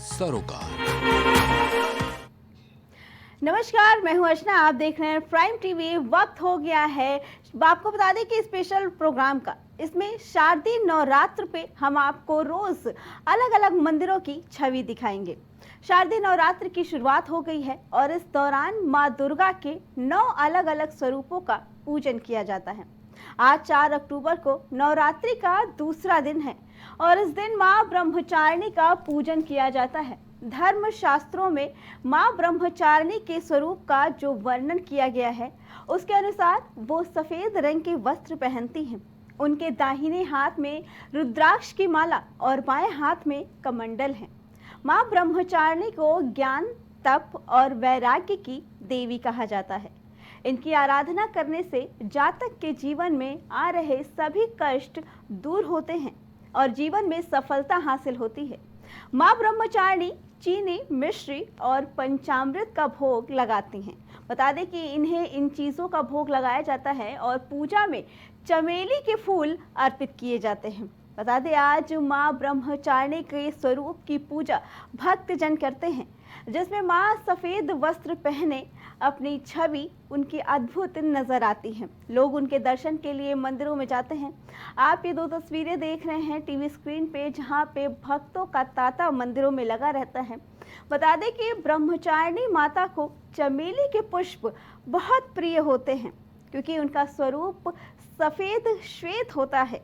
सरोकार। नमस्कार, मैं हूं अर्चना। आप देख रहे हैं प्राइम टीवी। वक्त हो गया है आपको बता दें कि स्पेशल प्रोग्राम का। इसमें शारदीय नवरात्र पे हम आपको रोज अलग अलग मंदिरों की छवि दिखाएंगे। शारदीय नवरात्र की शुरुआत हो गई है और इस दौरान माँ दुर्गा के 9 अलग अलग स्वरूपों का पूजन किया जाता है। आज 4 अक्टूबर को नवरात्रि का दूसरा दिन है और इस दिन माँ ब्रह्मचारिणी का पूजन किया जाता है। धर्म शास्त्रों में माँ ब्रह्मचारिणी के स्वरूप का जो वर्णन किया गया है, उसके अनुसार वो सफेद रंग के वस्त्र पहनती हैं। उनके दाहिने हाथ में रुद्राक्ष की माला और बाएं हाथ में कमंडल है। माँ ब्रह्मचारिणी को ज्ञान, तप और वैराग्य की देवी कहा जाता है। इनकी आराधना करने से जातक के जीवन में आ रहे सभी कष्ट दूर होते हैं और जीवन में सफलता हासिल होती है। माँ ब्रह्मचारिणी चीनी, मिश्री और पंचामृत का भोग लगाती हैं। बता दें कि इन्हें इन चीज़ों का भोग लगाया जाता है और पूजा में चमेली के फूल अर्पित किए जाते हैं। बता दें आज माँ ब्रह्मचारिणी के स्वरूप की पूजा भक्तजन करते हैं, जिसमें माँ सफ़ेद वस्त्र पहने अपनी छवि उनकी अद्भुत नजर आती है। लोग उनके दर्शन के लिए मंदिरों में जाते हैं। आप ये 2 तस्वीरें देख रहे हैं टीवी स्क्रीन पे, जहां पे भक्तों का तांता मंदिरों में लगा रहता है। बता दें कि ब्रह्मचारिणी माता को चमेली के पुष्प बहुत प्रिय होते हैं, क्योंकि उनका स्वरूप सफेद श्वेत होता है,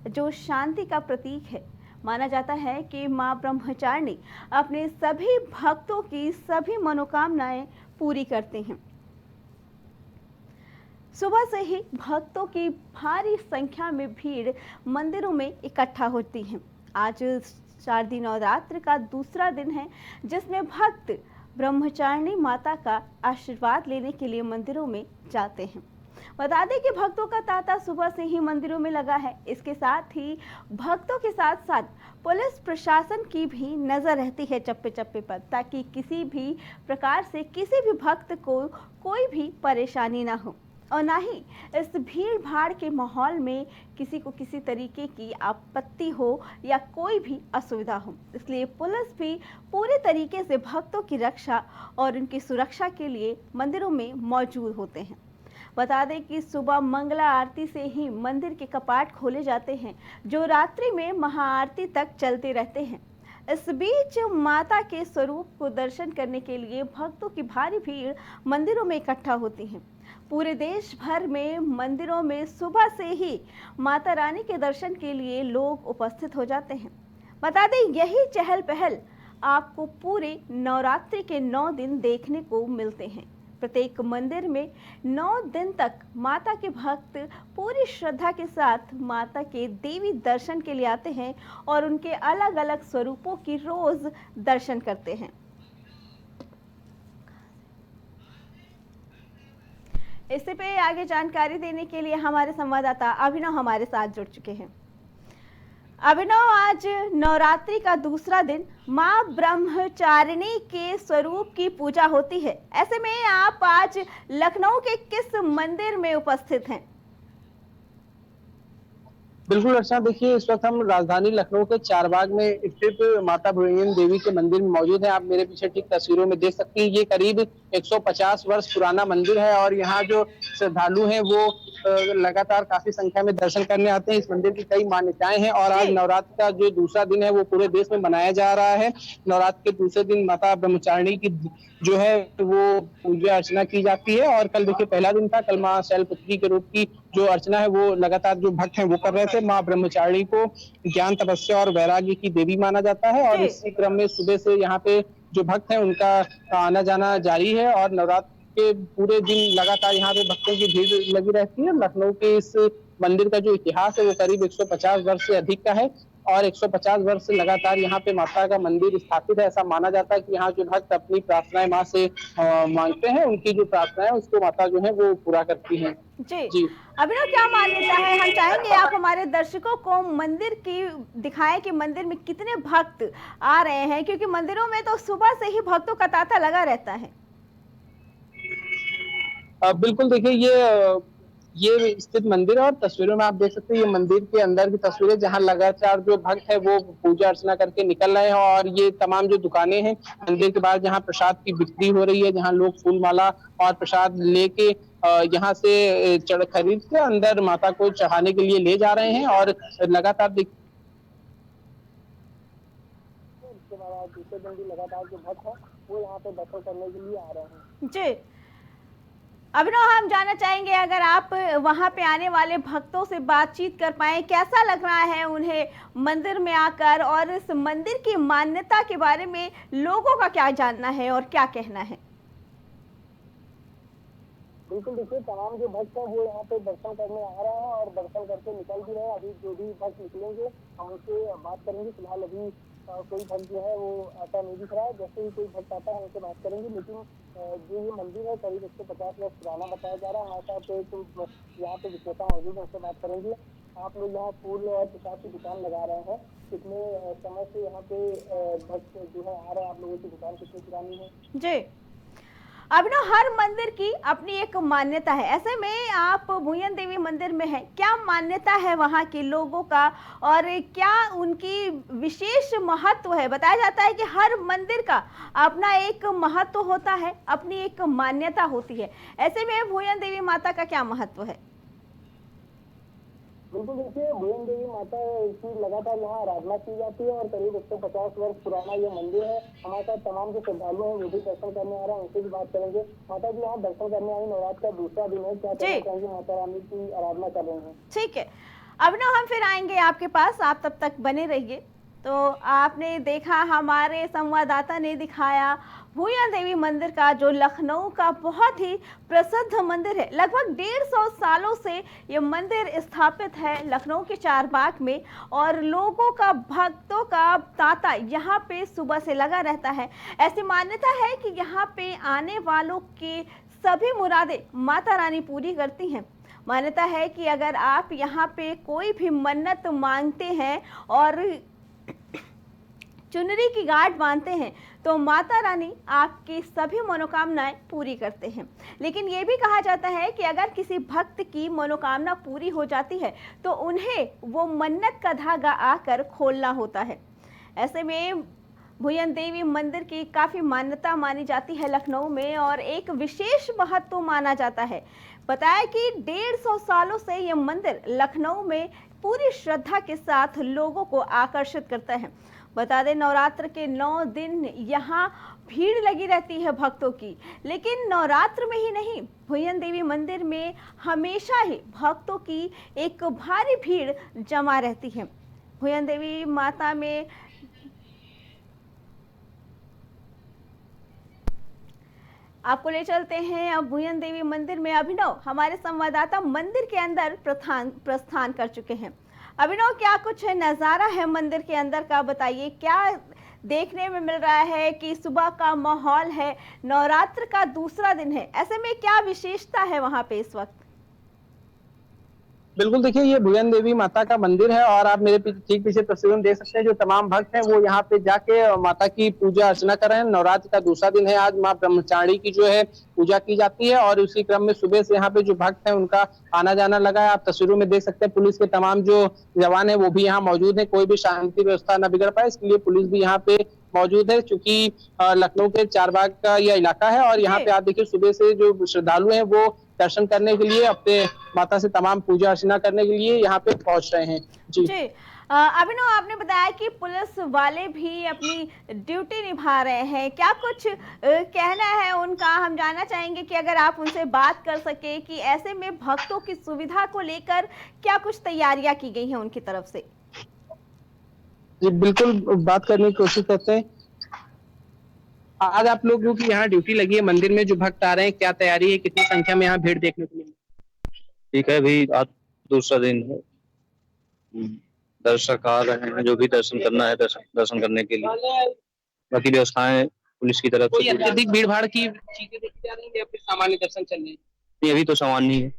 जो शांति का प्रतीक है। माना जाता है कि माँ ब्रह्मचारिणी अपने सभी भक्तों की सभी मनोकामनाएं पूरी करते हैं। सुबह से ही भक्तों की भारी संख्या में भीड़ मंदिरों में इकट्ठा होती है। आज शारदीय नवरात्र का दूसरा दिन है, जिसमें भक्त ब्रह्मचारिणी माता का आशीर्वाद लेने के लिए मंदिरों में जाते हैं। बता दें कि भक्तों का तांता सुबह से ही मंदिरों में लगा है। इसके साथ ही भक्तों के साथ साथ पुलिस प्रशासन की भी नजर रहती है चप्पे चप्पे पर, ताकि किसी भी प्रकार से किसी भी भक्त को कोई भी परेशानी ना हो और ना ही इस भीड़ भाड़ के माहौल में किसी को किसी तरीके की आपत्ति हो या कोई भी असुविधा हो। इसलिए पुलिस भी पूरे तरीके से भक्तों की रक्षा और उनकी सुरक्षा के लिए मंदिरों में मौजूद होते हैं। बता दें कि सुबह मंगला आरती से ही मंदिर के कपाट खोले जाते हैं, जो रात्रि में महाआरती तक चलते रहते हैं। इस बीच माता के स्वरूप को दर्शन करने के लिए भक्तों की भारी भीड़ मंदिरों में इकट्ठा होती है। पूरे देश भर में मंदिरों में सुबह से ही माता रानी के दर्शन के लिए लोग उपस्थित हो जाते हैं। बता दें यही चहल पहल आपको पूरे नवरात्रि के 9 दिन देखने को मिलते हैं। प्रत्येक मंदिर में 9 दिन तक माता के भक्त पूरी श्रद्धा के साथ माता के देवी दर्शन के लिए आते हैं और उनके अलग अलग स्वरूपों की रोज दर्शन करते हैं। इससे पे आगे जानकारी देने के लिए हमारे संवाददाता अभिनव हमारे साथ जुड़ चुके हैं। अभिनव, आज नवरात्रि का दूसरा दिन माँ ब्रह्मचारिणी के स्वरूप की पूजा होती है। ऐसे में आप आज लखनऊ के किस मंदिर में उपस्थित हैं? बिल्कुल अर्चना, देखिए इस वक्त हम राजधानी लखनऊ के चारबाग में स्थित माता भुवनेश्वरी देवी के मंदिर में मौजूद है। आप मेरे पीछे ठीक तस्वीरों में देख सकती हैं, ये करीब 150 वर्ष पुराना मंदिर है और यहाँ जो श्रद्धालु हैं वो लगातार काफी संख्या में दर्शन करने आते हैं। इस मंदिर की कई मान्यताएं हैं और आज नवरात्र का जो दूसरा दिन है वो पूरे देश में मनाया जा रहा है। नवरात्र के दूसरे दिन माता ब्रह्मचारिणी की जो है वो पूजा अर्चना की जाती है और कल देखिए पहला दिन था। कल माँ शैलपुत्री के रूप की जो अर्चना है वो लगातार जो भक्त हैं वो कर रहे थे। माँ ब्रह्मचारिणी को ज्ञान, तपस्या और वैराग्य की देवी माना जाता है और इसी क्रम में सुबह से यहाँ पे जो भक्त हैं उनका आना जाना जारी है और नवरात्र के पूरे दिन लगातार यहाँ पे भक्तों की भीड़ लगी रहती है। लखनऊ के इस मंदिर का जो इतिहास है वो करीब 150 वर्ष से अधिक का है और 150 वर्ष से लगातार यहाँ पे माता का मंदिर स्थापित है। ऐसा माना जाता है कि यहाँ जो भक्त अपनी प्रार्थनाएं माँ से मांगते हैं, उनकी जो प्रार्थना है उसको माता जो है वो पूरा करती हैं। जी अभिनव, क्या मान्यता है? हम चाहेंगे आप हमारे दर्शकों को मंदिर की दिखाएं कि मंदिर में कितने भक्त आ रहे हैं, क्योंकि मंदिरों में तो सुबह से ही भक्तों का तांता लगा रहता है। बिल्कुल, देखिए ये ये स्थित मंदिर है और तस्वीरों में आप देख सकते हैं ये मंदिर के अंदर की तस्वीरें, जहां लगातार जो भक्त है वो पूजा अर्चना करके निकल रहे हैं। और ये तमाम जो दुकानें हैं मंदिर के बाहर, जहां प्रसाद की बिक्री हो रही है, जहां लोग फूल माला और प्रसाद लेके यहाँ से चढ़ खरीद के अंदर माता को चढ़ाने के लिए ले जा रहे हैं। और लगातार देखिए इसके बाद दूसरे दिन भी लगातार जो भक्त है वो यहाँ पे दर्शन करने के लिए आ रहे हैं। जी, अभिनव, हम जानना चाहेंगे अगर आप वहां पे आने वाले भक्तों से बातचीत कर पाए, कैसा लग रहा है उन्हें मंदिर में आकर, और इस मंदिर की मान्यता के बारे में लोगों का क्या जानना है और क्या कहना है? बिल्कुल, देखिए तमाम जो भक्त हैं वो यहाँ पे दर्शन करने आ रहे हैं और दर्शन करके निकल भी रहे हैं। अभी जो भी भक्त निकलेंगे हम उनसे बात करेंगे। फिलहाल अभी कोई भक्त जो है वो आता नहीं दिख रहा है। जैसे ही कोई भक्त आता है उनसे बात करेंगे। लेकिन जो ये मंदिर है करीब 150 वर्ष पुराना बताया जा रहा है। हमारे साथ तो यहाँ पे विक्रेता मौजूद है, उनसे बात करेंगे। आप लोग यहाँ फूल और प्रसाद की दुकान लगा रहे हैं, कितने समय से यहाँ पे भक्त जो है आ रहे हैं? आप लोगों की दुकान कितनी पुरानी है? जी, अभिनव, हर मंदिर की अपनी एक मान्यता है। ऐसे में आप भुयन देवी मंदिर में हैं, क्या मान्यता है वहाँ के लोगों का और क्या उनकी विशेष महत्व है? बताया जाता है कि हर मंदिर का अपना एक महत्व होता है, अपनी एक मान्यता होती है। ऐसे में भुयन देवी माता का क्या महत्व है? बिल्कुल, देखिए भुवन देवी माता की लगातार यहाँ आराधना की जाती है और करीब 150 वर्ष पुराना ये मंदिर है। हमारे साथ तमाम जो श्रद्धालु हैं वो भी दर्शन करने आ रहे हैं, उनसे भी बात करेंगे। माता जी यहाँ दर्शन करने आई, नवरात्र का दूसरा दिन है, क्या कहना चाहेंगे? माता रानी की आराधना कर रहे हैं। ठीक है, अभिनव, हम फिर आएंगे आपके पास, आप तब तक बने रहिए। तो आपने देखा, हमारे संवाददाता ने दिखाया भुयन देवी मंदिर का, जो लखनऊ का बहुत ही प्रसिद्ध मंदिर है। लगभग 150 सालों से ये मंदिर स्थापित है लखनऊ के चारबाग में, और लोगों का, भक्तों का तांता यहाँ पे सुबह से लगा रहता है। ऐसी मान्यता है कि यहाँ पे आने वालों की सभी मुरादें माता रानी पूरी करती हैं। मान्यता है कि अगर आप यहाँ पे कोई भी मन्नत मांगते हैं और चुनरी की गांठ बांधते हैं तो माता रानी आपकी सभी मनोकामनाएं पूरी करते हैं। लेकिन ये भी कहा जाता है कि अगर किसी भक्त की मनोकामना पूरी हो जाती है तो उन्हें वो मन्नत का धागा आकर खोलना होता है। ऐसे में भुयन देवी मंदिर की काफ़ी मान्यता मानी जाती है लखनऊ में, और एक विशेष महत्व माना जाता है। बताया कि 150 सालों से ये मंदिर लखनऊ में पूरी श्रद्धा के साथ लोगों को आकर्षित करता है। बता दें, नवरात्र के 9 दिन यहाँ भीड़ लगी रहती है भक्तों की। लेकिन नवरात्र में ही नहीं, भुयन देवी मंदिर में हमेशा ही भक्तों की एक भारी भीड़ जमा रहती है। भुयन देवी माता में आपको ले चलते हैं अब भुयन देवी मंदिर में। अभिनव, हमारे संवाददाता मंदिर के अंदर प्रस्थान कर चुके हैं। अभिनव, क्या कुछ नज़ारा है मंदिर के अंदर का, बताइए। क्या देखने में मिल रहा है कि सुबह का माहौल है, नवरात्र का दूसरा दिन है, ऐसे में क्या विशेषता है वहां पे इस वक्त? बिल्कुल, देखिए ये भुवन देवी माता का मंदिर है और आप मेरे ठीक पीछे तस्वीर में देख सकते हैं जो तमाम भक्त हैं वो यहाँ पे जाके माता की पूजा अर्चना कर रहे हैं। नवरात्र का दूसरा दिन है आज, माँ ब्रह्मचारिणी की जो है पूजा की जाती है और उसी क्रम में सुबह से यहाँ पे जो भक्त हैं उनका आना जाना लगा है। आप तस्वीरों में देख सकते हैं पुलिस के तमाम जो जवान है वो भी यहाँ मौजूद है, कोई भी शांति व्यवस्था न बिगड़ पाए इसके लिए पुलिस भी यहाँ पे मौजूद है। चूंकि लखनऊ के चारबाग का यह इलाका है और यहाँ पे आप देखिए सुबह से जो श्रद्धालु हैं वो दर्शन करने के लिए, अपने माता से तमाम पूजा अर्चना करने के लिए यहाँ पे पहुंच रहे हैं। जी, अभिनव, आपने बताया कि पुलिस वाले भी अपनी ड्यूटी निभा रहे हैं, क्या कुछ कहना है उनका? हम जानना चाहेंगे कि अगर आप उनसे बात कर सके कि ऐसे में भक्तों की सुविधा को लेकर क्या कुछ तैयारियां की गई हैं उनकी तरफ से। जी बिल्कुल, बात करने की कोशिश करते हैं। आज आप लोगों की यहाँ ड्यूटी लगी है, मंदिर में जो भक्त आ रहे हैं क्या तैयारी है, कितनी संख्या में यहाँ भीड़ देखने को मिली? ठीक है, अभी आज दूसरा दिन है, दर्शक आ रहे हैं, जो भी दर्शन करना है दर्शन करने के लिए। बाकी व्यवस्थाएं पुलिस की तरफ से अत्यधिक भीड़ भाड़ की चीजें देखी जा रही है या फिर सामान्य दर्शन चल रहे हैं? अभी तो सामान्य है।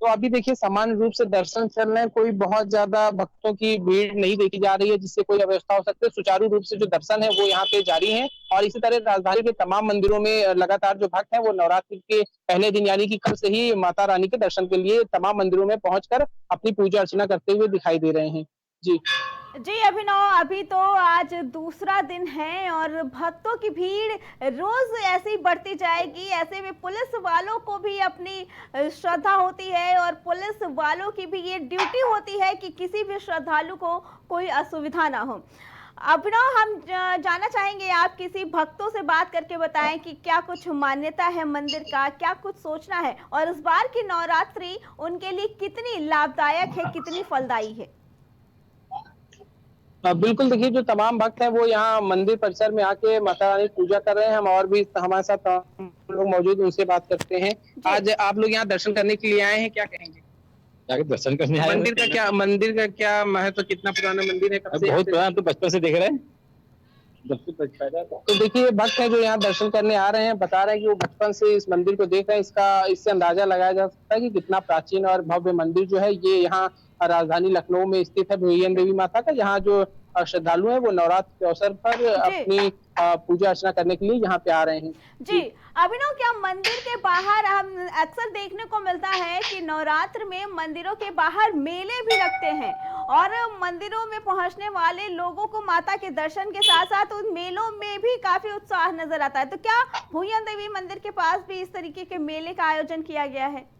तो अभी देखिए सामान्य रूप से दर्शन चल रहे हैं, कोई बहुत ज्यादा भक्तों की भीड़ नहीं देखी जा रही है जिससे कोई अव्यवस्था हो सकती है। सुचारू रूप से जो दर्शन है वो यहाँ पे जारी है और इसी तरह राजधानी के तमाम मंदिरों में लगातार जो भक्त हैं वो नवरात्रि के पहले दिन यानी कि कल से ही माता रानी के दर्शन के लिए तमाम मंदिरों में पहुंचकर अपनी पूजा अर्चना करते हुए दिखाई दे रहे हैं। जी। जी अभिनव, अभी तो आज दूसरा दिन है और भक्तों की भीड़ रोज ऐसे ही बढ़ती जाएगी। ऐसे में पुलिस वालों को भी अपनी श्रद्धा होती है और पुलिस वालों की भी ये ड्यूटी होती है कि किसी भी श्रद्धालु को कोई असुविधा ना हो। अभिनव, हम जानना चाहेंगे, आप किसी भक्तों से बात करके बताएं कि क्या कुछ मान्यता है मंदिर का, क्या कुछ सोचना है और इस बार की नवरात्रि उनके लिए कितनी लाभदायक है, कितनी फलदायी है। बिल्कुल देखिए जो तमाम भक्त हैं वो यहाँ मंदिर परिसर में आके माता रानी की पूजा कर रहे हैं। हम और भी हमारे साथ तमाम लोग मौजूद हैं, उनसे बात करते हैं। आज आप लोग यहाँ दर्शन करने के लिए आए हैं, क्या कहेंगे? जाके दर्शन करने आए हैं। मंदिर का क्या महत्व, कितना पुराना मंदिर है? कब से? बहुत पुराना, तो बचपन से देख रहे हैं, जब से पैदा था। तो देखिए भक्त हैं जो यहाँ दर्शन करने आ रहे हैं, बता रहे हैं कि वो बचपन से इस मंदिर को देख रहे हैं। इससे अंदाजा लगाया जा सकता है कि कितना प्राचीन और भव्य मंदिर जो है ये यहाँ राजधानी लखनऊ में स्थित है, भुइयन देवी माता का। यहाँ जो श्रद्धालु हैं वो नवरात्र के अवसर पर अपनी पूजा अर्चना करने के लिए यहाँ पे आ रहे हैं। जी अभिनव, क्या मंदिर के बाहर हम अक्सर देखने को मिलता है कि नवरात्र में मंदिरों के बाहर मेले भी लगते हैं और मंदिरों में पहुंचने वाले लोगों को माता के दर्शन के साथ साथ उन मेलों में भी काफी उत्साह नजर आता है। तो क्या भुइयन देवी मंदिर के पास भी इस तरीके के मेले का आयोजन किया गया है?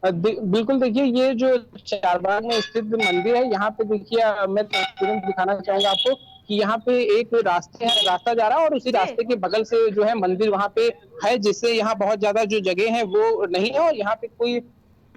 बिल्कुल देखिए ये जो चारबाग में स्थित मंदिर है यहाँ पे देखिए मैं तुरंत दिखाना चाहूंगा आपको कि यहाँ पे एक रास्ता जा रहा है और उसी रास्ते के बगल से जो है मंदिर वहाँ पे है, जिससे यहाँ बहुत ज्यादा जो जगह है वो नहीं है और यहाँ पे कोई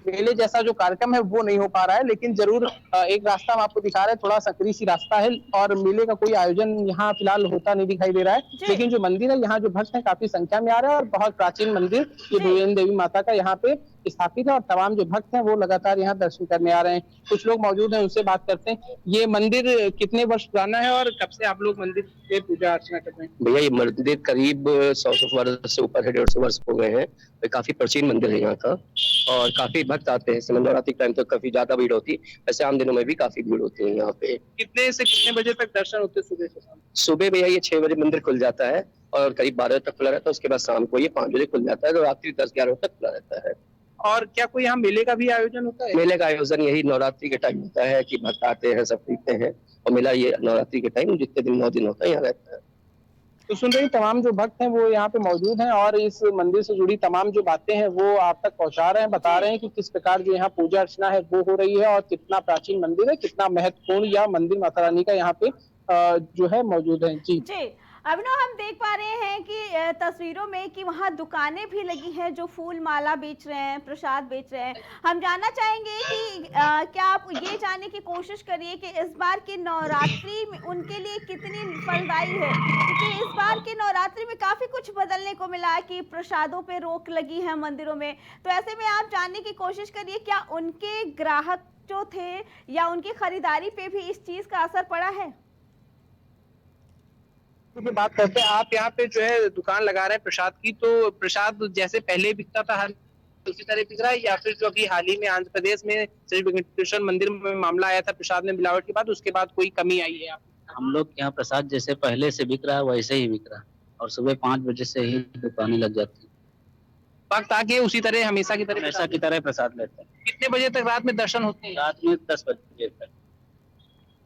मेले जैसा जो कार्यक्रम है वो नहीं हो पा रहा है। लेकिन जरूर एक रास्ता हम आपको दिखा रहे हैं, थोड़ा संकरी सी रास्ता है और मेले का कोई आयोजन यहाँ फिलहाल होता नहीं दिखाई दे रहा है। लेकिन जो मंदिर है यहाँ जो भक्त हैं काफी संख्या में आ रहे हैं और बहुत प्राचीन मंदिर ये भुइयन देवी माता का यहाँ पे स्थापित है और तमाम जो भक्त हैं वो लगातार यहाँ दर्शन करने आ रहे हैं। कुछ लोग मौजूद हैं, उनसे बात करते हैं। ये मंदिर कितने वर्ष पुराना है और कब से आप लोग मंदिर पे पूजा अर्चना कर रहे हैं? भैया ये मंदिर करीब 100 वर्ष से ऊपर है, 150 वर्ष हो गए हैं। काफी प्राचीन मंदिर है यहाँ का और काफी भक्त आते हैं। नवरात्रि टाइम तो काफी ज्यादा भीड़ होती है, ऐसे आम दिनों में भी काफी भीड़ होती है यहाँ पे। कितने से कितने बजे तक दर्शन होते हैं? सुबह से शाम? सुबह भैया ये 6 बजे मंदिर खुल जाता है और करीब 12 तक खुला रहता है। उसके बाद शाम को ये 5 बजे खुल जाता है तो रात्रि 10-11 तक खुला रहता है। और क्या कोई यहाँ मेले का भी आयोजन होता है? मेले का आयोजन यही नवरात्रि के टाइम होता है कि भक्त आते हैं, सब खरीदते हैं और मेला ये नवरात्रि के टाइम जितने दिन 9 दिन होता है यहाँ रहता है। तो सुन रही तमाम जो भक्त हैं वो यहाँ पे मौजूद हैं और इस मंदिर से जुड़ी तमाम जो बातें हैं वो आप तक पहुंचा रहे हैं, बता रहे हैं कि किस प्रकार जो यहाँ पूजा अर्चना है वो हो रही है और कितना प्राचीन मंदिर है, कितना महत्वपूर्ण यह मंदिर माता रानी का यहाँ पे जो है मौजूद है। जी अभिनव, हम देख पा रहे हैं कि तस्वीरों में कि वहाँ दुकानें भी लगी हैं जो फूल माला बेच रहे हैं, प्रसाद बेच रहे हैं। हम जानना चाहेंगे कि क्या आप ये जानने की कोशिश करिए कि इस बार की नवरात्रि में उनके लिए कितनी फलदायी है, क्योंकि इस बार की नवरात्रि में काफी कुछ बदलने को मिला कि प्रसादों पे रोक लगी है मंदिरों में। तो ऐसे में आप जानने की कोशिश करिए क्या उनके ग्राहक जो थे या उनकी खरीदारी पे भी इस चीज का असर पड़ा है। बात करते हैं, आप यहाँ पे जो है दुकान लगा रहे हैं प्रसाद की, तो प्रसाद जैसे पहले बिकता था हर उसी तरह बिक रहा है या फिर जो अभी हाल ही में आंध्र प्रदेश में श्री वेंकटेश्वर मंदिर में मामला आया था प्रसाद में मिलावट के बाद, उसके बाद कोई कमी आई है? हम लोग यहाँ प्रसाद जैसे पहले से बिक रहा है वैसे ही बिक रहा है और सुबह 5 बजे से ही दुकानें लग जाती है। वक्त आके उसी तरह हमेशा की तरह प्रसाद लेते हैं। कितने बजे तक रात में दर्शन होते हैं? रात में 10 बजे तक।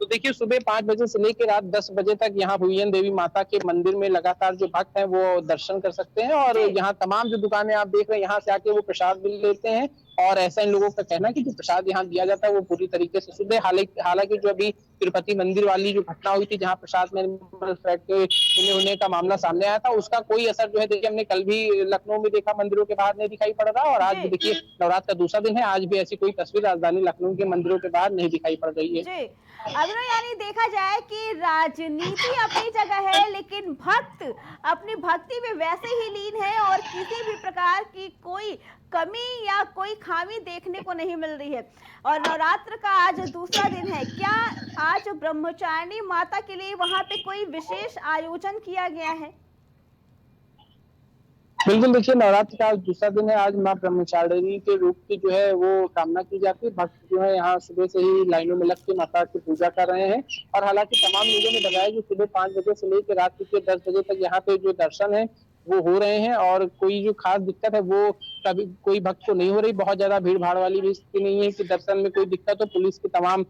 तो देखिए सुबह 5 बजे से लेकर रात 10 बजे तक यहाँ भुइयन देवी माता के मंदिर में लगातार जो भक्त हैं वो दर्शन कर सकते हैं और यहाँ तमाम जो दुकानें आप देख रहे हैं यहाँ से आके वो प्रसाद भी लेते हैं और ऐसा इन लोगों का कहना है कि जो प्रसाद यहाँ दिया जाता है वो पूरी तरीके से शुद्ध है। हालांकि जो अभी तिरुपति मंदिर वाली जो घटना हुई थी जहाँ प्रसाद में फ्लैट के होने का मामला सामने आया था, उसका कोई असर जो है देखिए हमने कल भी लखनऊ में देखा, मंदिरों के बाहर नहीं दिखाई पड़ रहा और आज भी देखिए नवरात्र का दूसरा दिन है, आज भी ऐसी कोई तस्वीर राजधानी लखनऊ के मंदिरों के बाहर नहीं दिखाई पड़ रही है। अभिनव, यानी देखा जाए कि राजनीति अपनी जगह है लेकिन भक्त अपनी भक्ति में वैसे ही लीन है और किसी भी प्रकार की कोई कमी या कोई खामी देखने को नहीं मिल रही है। और नवरात्र का आज दूसरा दिन है, क्या आज ब्रह्मचारिणी माता के लिए वहां पे कोई विशेष आयोजन किया गया है? बिल्कुल, देखिए नवरात्र का आज दूसरा दिन है। आज माँ ब्रह्मचारिणी के रूप की जो है वो कामना की जाती है। भक्त जो है यहाँ सुबह से ही लाइनों में लग के माता की पूजा कर रहे हैं और हालाँकि तमाम लोगों ने बताया कि सुबह 5 बजे से लेके रात के 10 बजे तक यहाँ पे जो दर्शन है वो हो रहे हैं और कोई जो खास दिक्कत है वो कभी कोई भक्त को नहीं हो रही। बहुत ज़्यादा भीड़-भाड़ वाली भी स्थिति नहीं है कि दर्शन में कोई दिक्कत हो। पुलिस के तमाम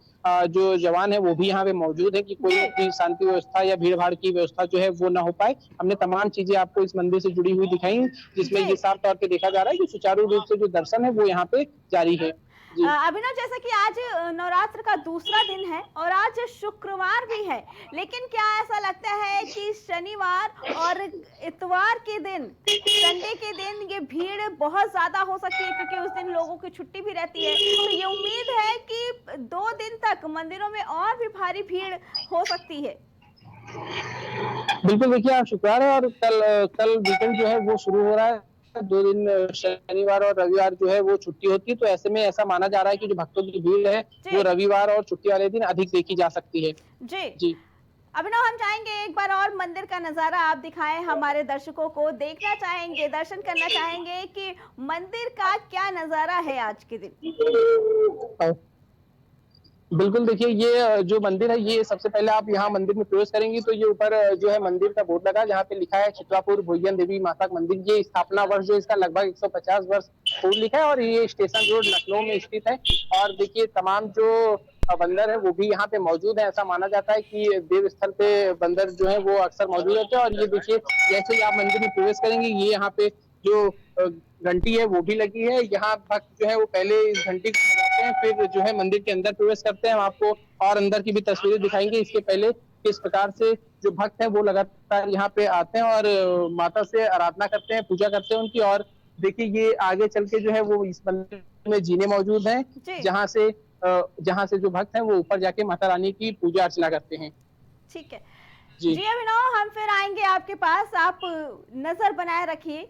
जो जवान है वो भी यहाँ पे मौजूद है कि कोई भी शांति व्यवस्था या भीड़-भाड़ की व्यवस्था जो है वो ना हो पाए। हमने तमाम चीज़ें आपको इस मंदिर से जुड़ी हुई दिखाई, जिसमें ये साफ तौर पे देखा जा रहा है कि सुचारू रूप से जो दर्शन है वो यहाँ पे जारी है। जी। अभिनव, जैसा कि आज नवरात्र का दूसरा दिन है और आज शुक्रवार भी है, लेकिन क्या ऐसा लगता है कि शनिवार और इतवार के दिन, संडे के दिन ये भीड़ बहुत ज्यादा हो सकती है क्योंकि उस दिन लोगों की छुट्टी भी रहती है, तो ये उम्मीद है कि 2 दिन तक मंदिरों में और भी भारी भीड़ हो सकती है? बिल्कुल, देखिए आज शुक्रवार है और कल वीकेंड जो है वो शुरू हो रहा है। 2 दिन शनिवार और रविवार जो है वो छुट्टी होती है, तो ऐसे में ऐसा माना जा रहा है कि जो भक्तों की भीड़ है वो रविवार और छुट्टी वाले दिन अधिक देखी जा सकती है। जी। जी। अभिनव, हम चाहेंगे एक बार और मंदिर का नजारा आप दिखाएं हमारे दर्शकों को। देखना चाहेंगे, दर्शन करना चाहेंगे कि मंदिर का क्या नजारा है आज के दिन। बिल्कुल, देखिए ये जो मंदिर है ये सबसे पहले आप यहाँ मंदिर में प्रवेश करेंगी तो ये ऊपर जो है मंदिर का बोर्ड लगा है जहाँ पे लिखा है चित्रापुर भोगियन देवी माता का मंदिर। ये स्थापना वर्ष जो इसका लगभग 150 वर्ष पूर्व लिखा है और ये स्टेशन रोड लखनऊ में स्थित है। और देखिए तमाम जो बंदर है वो भी यहाँ पे मौजूद है। ऐसा माना जाता है कि देव स्थल पे बंदर जो है वो अक्सर मौजूद होते हैं। और ये देखिए जैसे ही आप मंदिर में प्रवेश करेंगे ये यहाँ पे जो घंटी है वो भी लगी है। यहाँ भक्त जो है वो पहले इस घंटी को बजाते हैं, फिर जो है मंदिर के अंदर प्रवेश करते हैं। हम आपको और अंदर की भी तस्वीरें दिखाएंगे। इसके पहले किस प्रकार से जो भक्त हैं वो लगातार यहाँ पे आते हैं और माता से आराधना करते हैं, पूजा करते हैं उनकी। और देखिए ये आगे चल के जो है वो इस मंदिर में जीने मौजूद हैं, जहाँ से जो भक्त हैं वो ऊपर जाके माता रानी की पूजा अर्चना करते हैं। ठीक है जी अभिनव, हम फिर आएंगे आपके पास, आप नजर बनाए रखिए।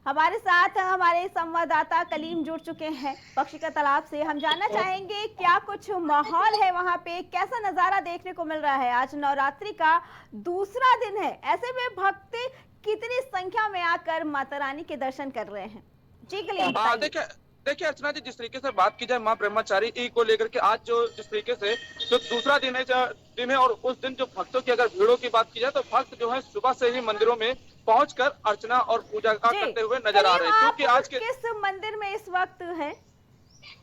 हमारे साथ हमारे संवाददाता कलीम जुड़ चुके हैं पक्षी का तालाब से। हम जानना चाहेंगे क्या कुछ माहौल है वहां पे, कैसा नजारा देखने को मिल रहा है। आज नवरात्रि का दूसरा दिन है, ऐसे में भक्त कितनी संख्या में आकर माता रानी के दर्शन कर रहे हैं? जी कलीम। देखिए अर्चना जी, जिस तरीके से बात की जाए माँ ब्रह्मचारी को लेकर के आज जो जिस तरीके से जो दूसरा दिन है और उस दिन जो भक्तों की अगर भीड़ों की बात की जाए तो भक्त जो है सुबह से ही मंदिरों में पहुंचकर अर्चना और पूजा करते हुए नजर आ रहे हैं। क्योंकि आज के किस मंदिर में इस वक्त है?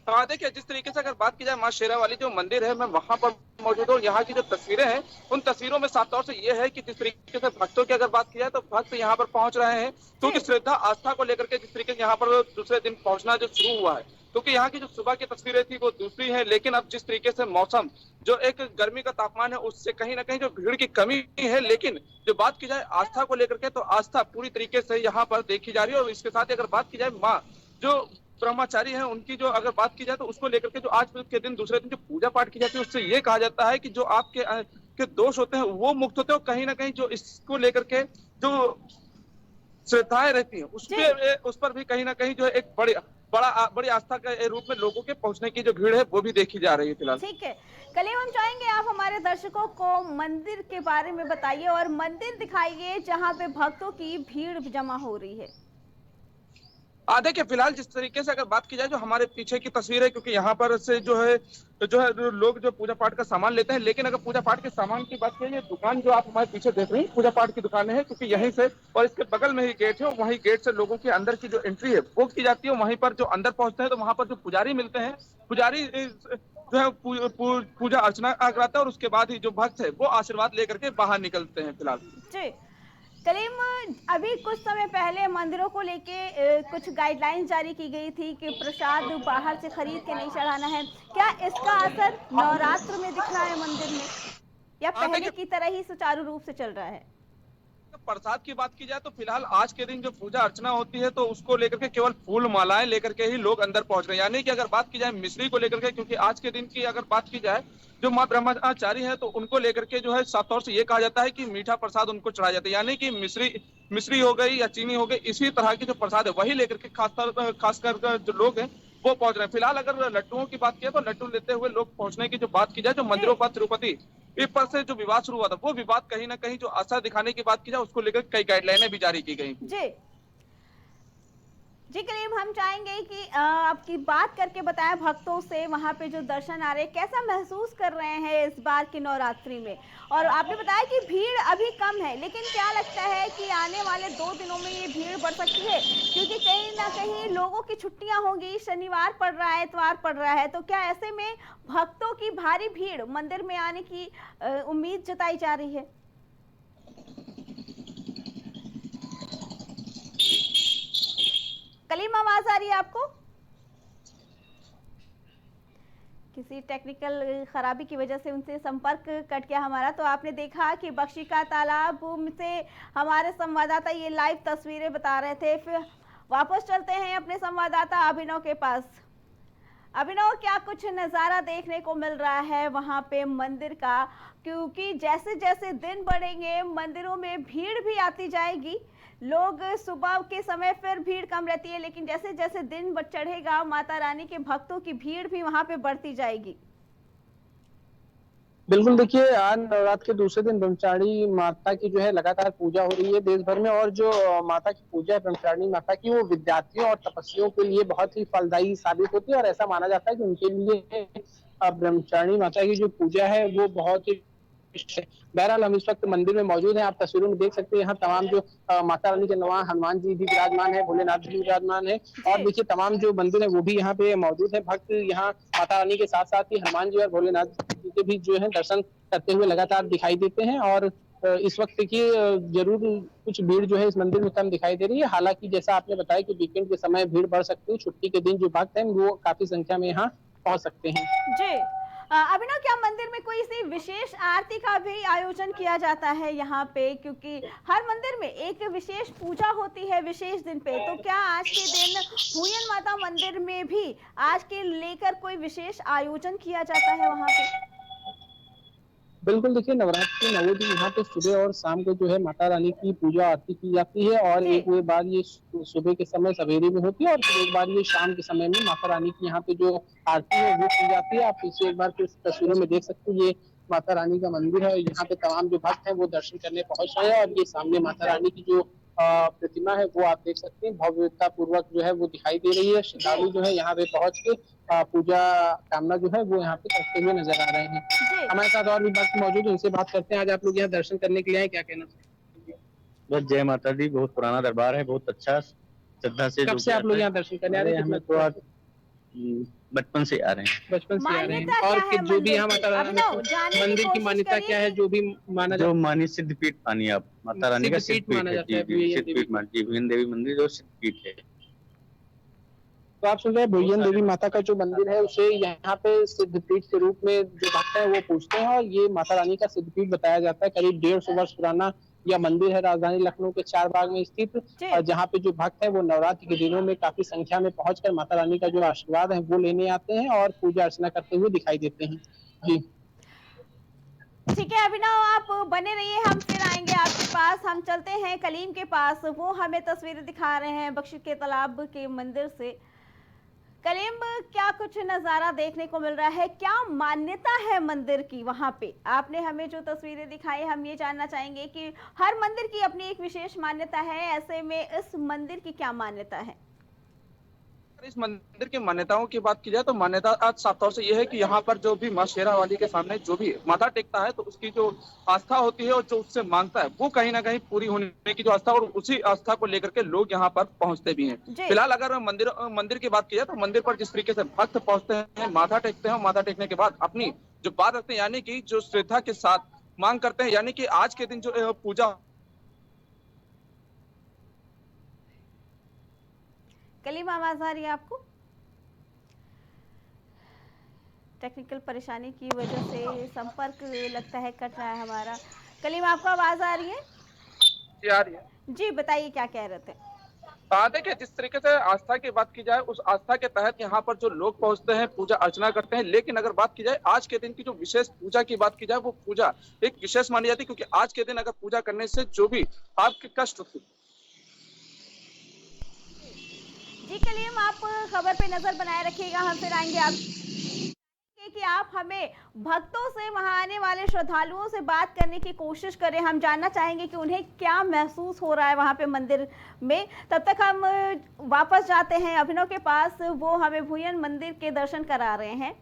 हाँ देखिए, जिस तरीके से अगर बात की जाए माँ शेरा वाली जो मंदिर है मैं वहां पर मौजूद हूँ। यहाँ की जो तस्वीरें हैं उन तस्वीरों में साफ तौर से ये है कि जिस तरीके से भक्तों की अगर बात की जाए तो भक्त यहाँ पर पहुंच रहे हैं क्योंकि श्रद्धा आस्था को लेकर के जिस तरीके से यहाँ पर दूसरे दिन पहुंचना जो शुरू हुआ है। क्योंकि यहाँ की जो सुबह की तस्वीरें थी वो दूसरी है, लेकिन अब जिस तरीके से मौसम जो एक गर्मी का तापमान है उससे कहीं ना कहीं जो भीड़ की कमी है। लेकिन जो बात की जाए आस्था को लेकर के तो आस्था पूरी तरीके से यहाँ पर देखी जा रही है। और इसके साथ ही अगर बात की जाए माँ जो ब्रह्मचारी है उनकी जो अगर बात की जाए तो उसको लेकर के जो आज के दिन दूसरे दिन जो पूजा पाठ की जाती है उससे ये कहा जाता है कि जो आपके दोष होते हैं वो मुक्त होते हैं। और कहीं ना कहीं जो इसको लेकर के जो श्रद्धाएं रहती हैं उस पर भी कहीं ना कहीं जो है एक बड़ी आस्था के रूप में लोगों के पहुंचने की जो भीड़ है वो भी देखी जा रही है फिलहाल। ठीक है कलीम, हम चाहेंगे आप हमारे दर्शकों को मंदिर के बारे में बताइए और मंदिर दिखाइए जहां पे भक्तों की भीड़ जमा हो रही है। देखिए फिलहाल जिस तरीके से अगर बात की जाए जो हमारे पीछे की तस्वीर है, क्योंकि यहाँ पर से जो है लोग जो पूजा पाठ का सामान लेते हैं। लेकिन अगर पूजा पाठ के सामान की बात करें, दुकान जो आप हमारे पीछे देख रही हैं पूजा पाठ की दुकानें हैं, क्योंकि यहीं से और इसके बगल में ही गेट है, वहीं गेट से लोगों के अंदर की जो एंट्री है वो की जाती है। वहीं पर जो अंदर पहुंचते हैं तो वहां पर जो पुजारी मिलते हैं, पुजारी जो है पूजा अर्चना कराता है और उसके बाद ही जो भक्त है वो आशीर्वाद लेकर के बाहर निकलते हैं फिलहाल। कलीम, अभी कुछ समय पहले मंदिरों को लेके कुछ गाइडलाइंस जारी की गई थी कि प्रसाद बाहर से खरीद के नहीं चढ़ाना है। क्या इसका असर नवरात्र में दिख रहा है मंदिर में या पहले की तरह ही सुचारू रूप से चल रहा है? प्रसाद की बात की जाए तो फिलहाल आज के दिन जो पूजा अर्चना होती है तो उसको लेकर के केवल फूल मालाएं लेकर के ही लोग अंदर पहुंच रहे हैं। यानी कि अगर बात की जाए मिश्री को लेकर के, क्योंकि आज के दिन की अगर बात की जाए जो माँ ब्रह्मचारी है तो उनको लेकर के जो है साफ तौर से ये कहा जाता है कि मीठा प्रसाद उनको चढ़ाया जाता है। यानी कि मिश्री हो गई या चीनी हो गई, इसी तरह की जो प्रसाद है वही लेकर के खासकर जो लोग हैं वो पहुंच रहे हैं। फिलहाल अगर लड्डुओं की बात किया तो लड्डू लेते हुए लोग पहुंचने की जो बात की जाए, जो मंदिरों पर तिरुपति पर से जो विवाद शुरू हुआ था, वो विवाद कहीं ना कहीं जो आस्था दिखाने की बात की जाए, उसको लेकर कई गाइडलाइनें भी जारी की गई। जी जी करीम, हम चाहेंगे कि आपकी बात करके बताएं भक्तों से वहां पे जो दर्शन आ रहे हैं कैसा महसूस कर रहे हैं इस बार की नवरात्रि में। और आपने बताया कि भीड़ अभी कम है, लेकिन क्या लगता है कि आने वाले 2 दिनों में ये भीड़ बढ़ सकती है, क्योंकि कहीं ना कहीं लोगों की छुट्टियां होंगी, शनिवार पड़ रहा है, इतवार पड़ रहा है, तो क्या ऐसे में भक्तों की भारी भीड़ मंदिर में आने की उम्मीद जताई जा रही है? कलीम, आवाज आ रही है आपको? किसी टेक्निकल खराबी की वजह से उनसे संपर्क कट गया हमारा। तो आपने देखा कि बख्शी का तालाब से हमारे संवाददाता ये लाइव तस्वीरें बता रहे थे। फिर वापस चलते हैं अपने संवाददाता अभिनव के पास। अभिनव, क्या कुछ नज़ारा देखने को मिल रहा है वहां पे मंदिर का, क्योंकि जैसे जैसे दिन बढ़ेंगे मंदिरों में भीड़ भी आती जाएगी। लोग सुबह के समय फिर भीड़ कम रहती है, लेकिन जैसे जैसे दिन चढ़ेगा माता रानी के भक्तों की भीड़ भी वहां पे बढ़ती जाएगी। बिल्कुल, देखिए आज नवरात्र के दूसरे दिन ब्रह्मचारिणी माता की जो है लगातार पूजा हो रही है देश भर में। और जो माता की पूजा है ब्रह्मचारिणी माता की, वो विद्यार्थियों और तपस्वियों के लिए बहुत ही फलदायी साबित होती है। और ऐसा माना जाता है कि उनके लिए ब्रह्मचारिणी माता की जो पूजा है वो बहुत ही। बहरहाल हम इस वक्त मंदिर में मौजूद हैं, आप तस्वीरों में देख सकते हैं यहाँ तमाम जो माता रानी के नवा हनुमान जी भी विराजमान है, भोलेनाथ जी भी विराजमान है। और देखिए तमाम जो मंदिर है वो भी यहाँ पे मौजूद है। भक्त यहाँ माता रानी के साथ साथ ही हनुमान जी और भोलेनाथ जी के भी जो है दर्शन करते हुए लगातार दिखाई देते हैं। और इस वक्त देखिए जरूर कुछ भीड़ जो है इस मंदिर में कम दिखाई दे रही है। हालांकि जैसा आपने बताया कि वीकेंड के समय भीड़ बढ़ सकती है, छुट्टी के दिन जो भक्त हैं वो काफी संख्या में यहाँ पहुंच सकते हैं। जी अभिनव, क्या मंदिर में कोई सी विशेष आरती का भी आयोजन किया जाता है यहाँ पे, क्योंकि हर मंदिर में एक विशेष पूजा होती है विशेष दिन पे, तो क्या आज के दिन हुयन माता मंदिर में भी आज के लेकर कोई विशेष आयोजन किया जाता है वहाँ पे? बिल्कुल, देखिए नवरात्र के 9 दिन यहाँ पे सुबह और शाम को जो है माता रानी की पूजा आरती की जाती है। और एक बार ये सुबह के समय सवेरे में होती है और फिर एक बार ये शाम के समय में माता रानी की यहाँ पे जो आरती है वो की जाती है। आप इसे एक बार फिर तस्वीरों में देख सकते हैं, ये माता रानी का मंदिर है। यहाँ पे तमाम जो भक्त हैं वो दर्शन करने पहुंच रहे हैं। और ये सामने माता रानी की जो प्रतिमा है वो आप देख सकते हैं, भव्यता पूर्वक जो है वो दिखाई दे रही है। श्रद्धालु जो है यहाँ पे पहुंच के पूजा कामना जो है वो यहाँ पे करते हुए नजर आ रहे हैं। हमारे साथ और भी भक्त मौजूद हैं, उनसे बात करते हैं। आज आप लोग यहाँ दर्शन करने के लिए आए, क्या कहना चाहिए? बस जय माता दी, बहुत पुराना दरबार है, बहुत अच्छा श्रद्धा से। कब से आप लोग यहाँ दर्शन करने आ रहे हैं? हमें तो आज बचपन से आ रहे हैं। बचपन से आ रहे हैं। और जो भी यहाँ माता रानी मंदिर की मान्यता क्या है, जो भी माना जो मानी सिद्धपीठ मानी आप माता रानी का सिद्धपीठ माना जाता है, सिद्धपीठ मानी भुवन देवी मंदिर जो सिद्धपीठ है। तो आप सुन रहे हैं भुवन देवी माता का जो मंदिर है उसे यहाँ पे सिद्धपीठ के रूप में जो भक्त है वो पूछते हैं। और ये माता रानी का सिद्धपीठ बताया जाता है। करीब 150 वर्ष पुराना यह मंदिर है, राजधानी लखनऊ के चारबाग में स्थित, जहाँ पे जो भक्त है वो नवरात्रि के दिनों में काफी संख्या में पहुंचकर माता रानी का जो आशीर्वाद है वो लेने आते हैं और पूजा अर्चना करते हुए दिखाई देते हैं। जी ठीक है अभिनव, आप बने रहिए, हम फिर आएंगे आपके पास। हम चलते हैं कलीम के पास, वो हमें तस्वीरें दिखा रहे हैं बख्शी के तालाब के मंदिर से। कलीम, क्या कुछ नज़ारा देखने को मिल रहा है, क्या मान्यता है मंदिर की वहाँ पे? आपने हमें जो तस्वीरें दिखाई, हम ये जानना चाहेंगे कि हर मंदिर की अपनी एक विशेष मान्यता है, ऐसे में इस मंदिर की क्या मान्यता है? इस मंदिर की मान्यताओं की बात की जाए तो मान्यता आज साफ तौर से यह है कि यहाँ पर जो भी मां शेरा वाली के सामने जो भी माथा टेकता है तो उसकी जो आस्था होती है और जो उससे मांगता है वो कहीं ना कहीं पूरी होने की जो आस्था, और उसी आस्था को लेकर के लोग यहाँ पर पहुंचते भी हैं। फिलहाल अगर मंदिर की बात की जाए तो मंदिर पर जिस तरीके से भक्त पहुंचते हैं, माथा टेकते हैं और माथा टेकने के बाद अपनी जो बात रखते हैं, यानी कि जो श्रद्धा के साथ मांग करते हैं, यानी कि आज के दिन जो पूजा। कलीम, आवाज आ रही है आपको? टेक्निकल परेशानी की वजह से संपर्क लगता है कट रहा है हमारा। कलीम, आपको आवाज आ रही है? जी आ रही है। जी बताइए, क्या कह रहे थे? देखिए, जिस तरीके से आस्था की बात की जाए, उस आस्था के तहत यहाँ पर जो लोग पहुंचते हैं, पूजा अर्चना करते हैं। लेकिन अगर बात की जाए आज के दिन की जो विशेष पूजा की बात की जाए, वो पूजा एक विशेष मानी जाती है, क्योंकि आज के दिन अगर पूजा करने से जो भी आपके कष्ट होते। जी कलीम, आप खबर पे नजर बनाए रखिएगा, हम फिर आएंगे आप कि आप हमें भक्तों से, वहां आने वाले श्रद्धालुओं से बात करने की कोशिश करें। हम जानना चाहेंगे कि उन्हें क्या महसूस हो रहा है वहां पे मंदिर में। तब तक हम वापस जाते हैं अभिनव के पास, वो हमें भूयन मंदिर के दर्शन करा रहे हैं।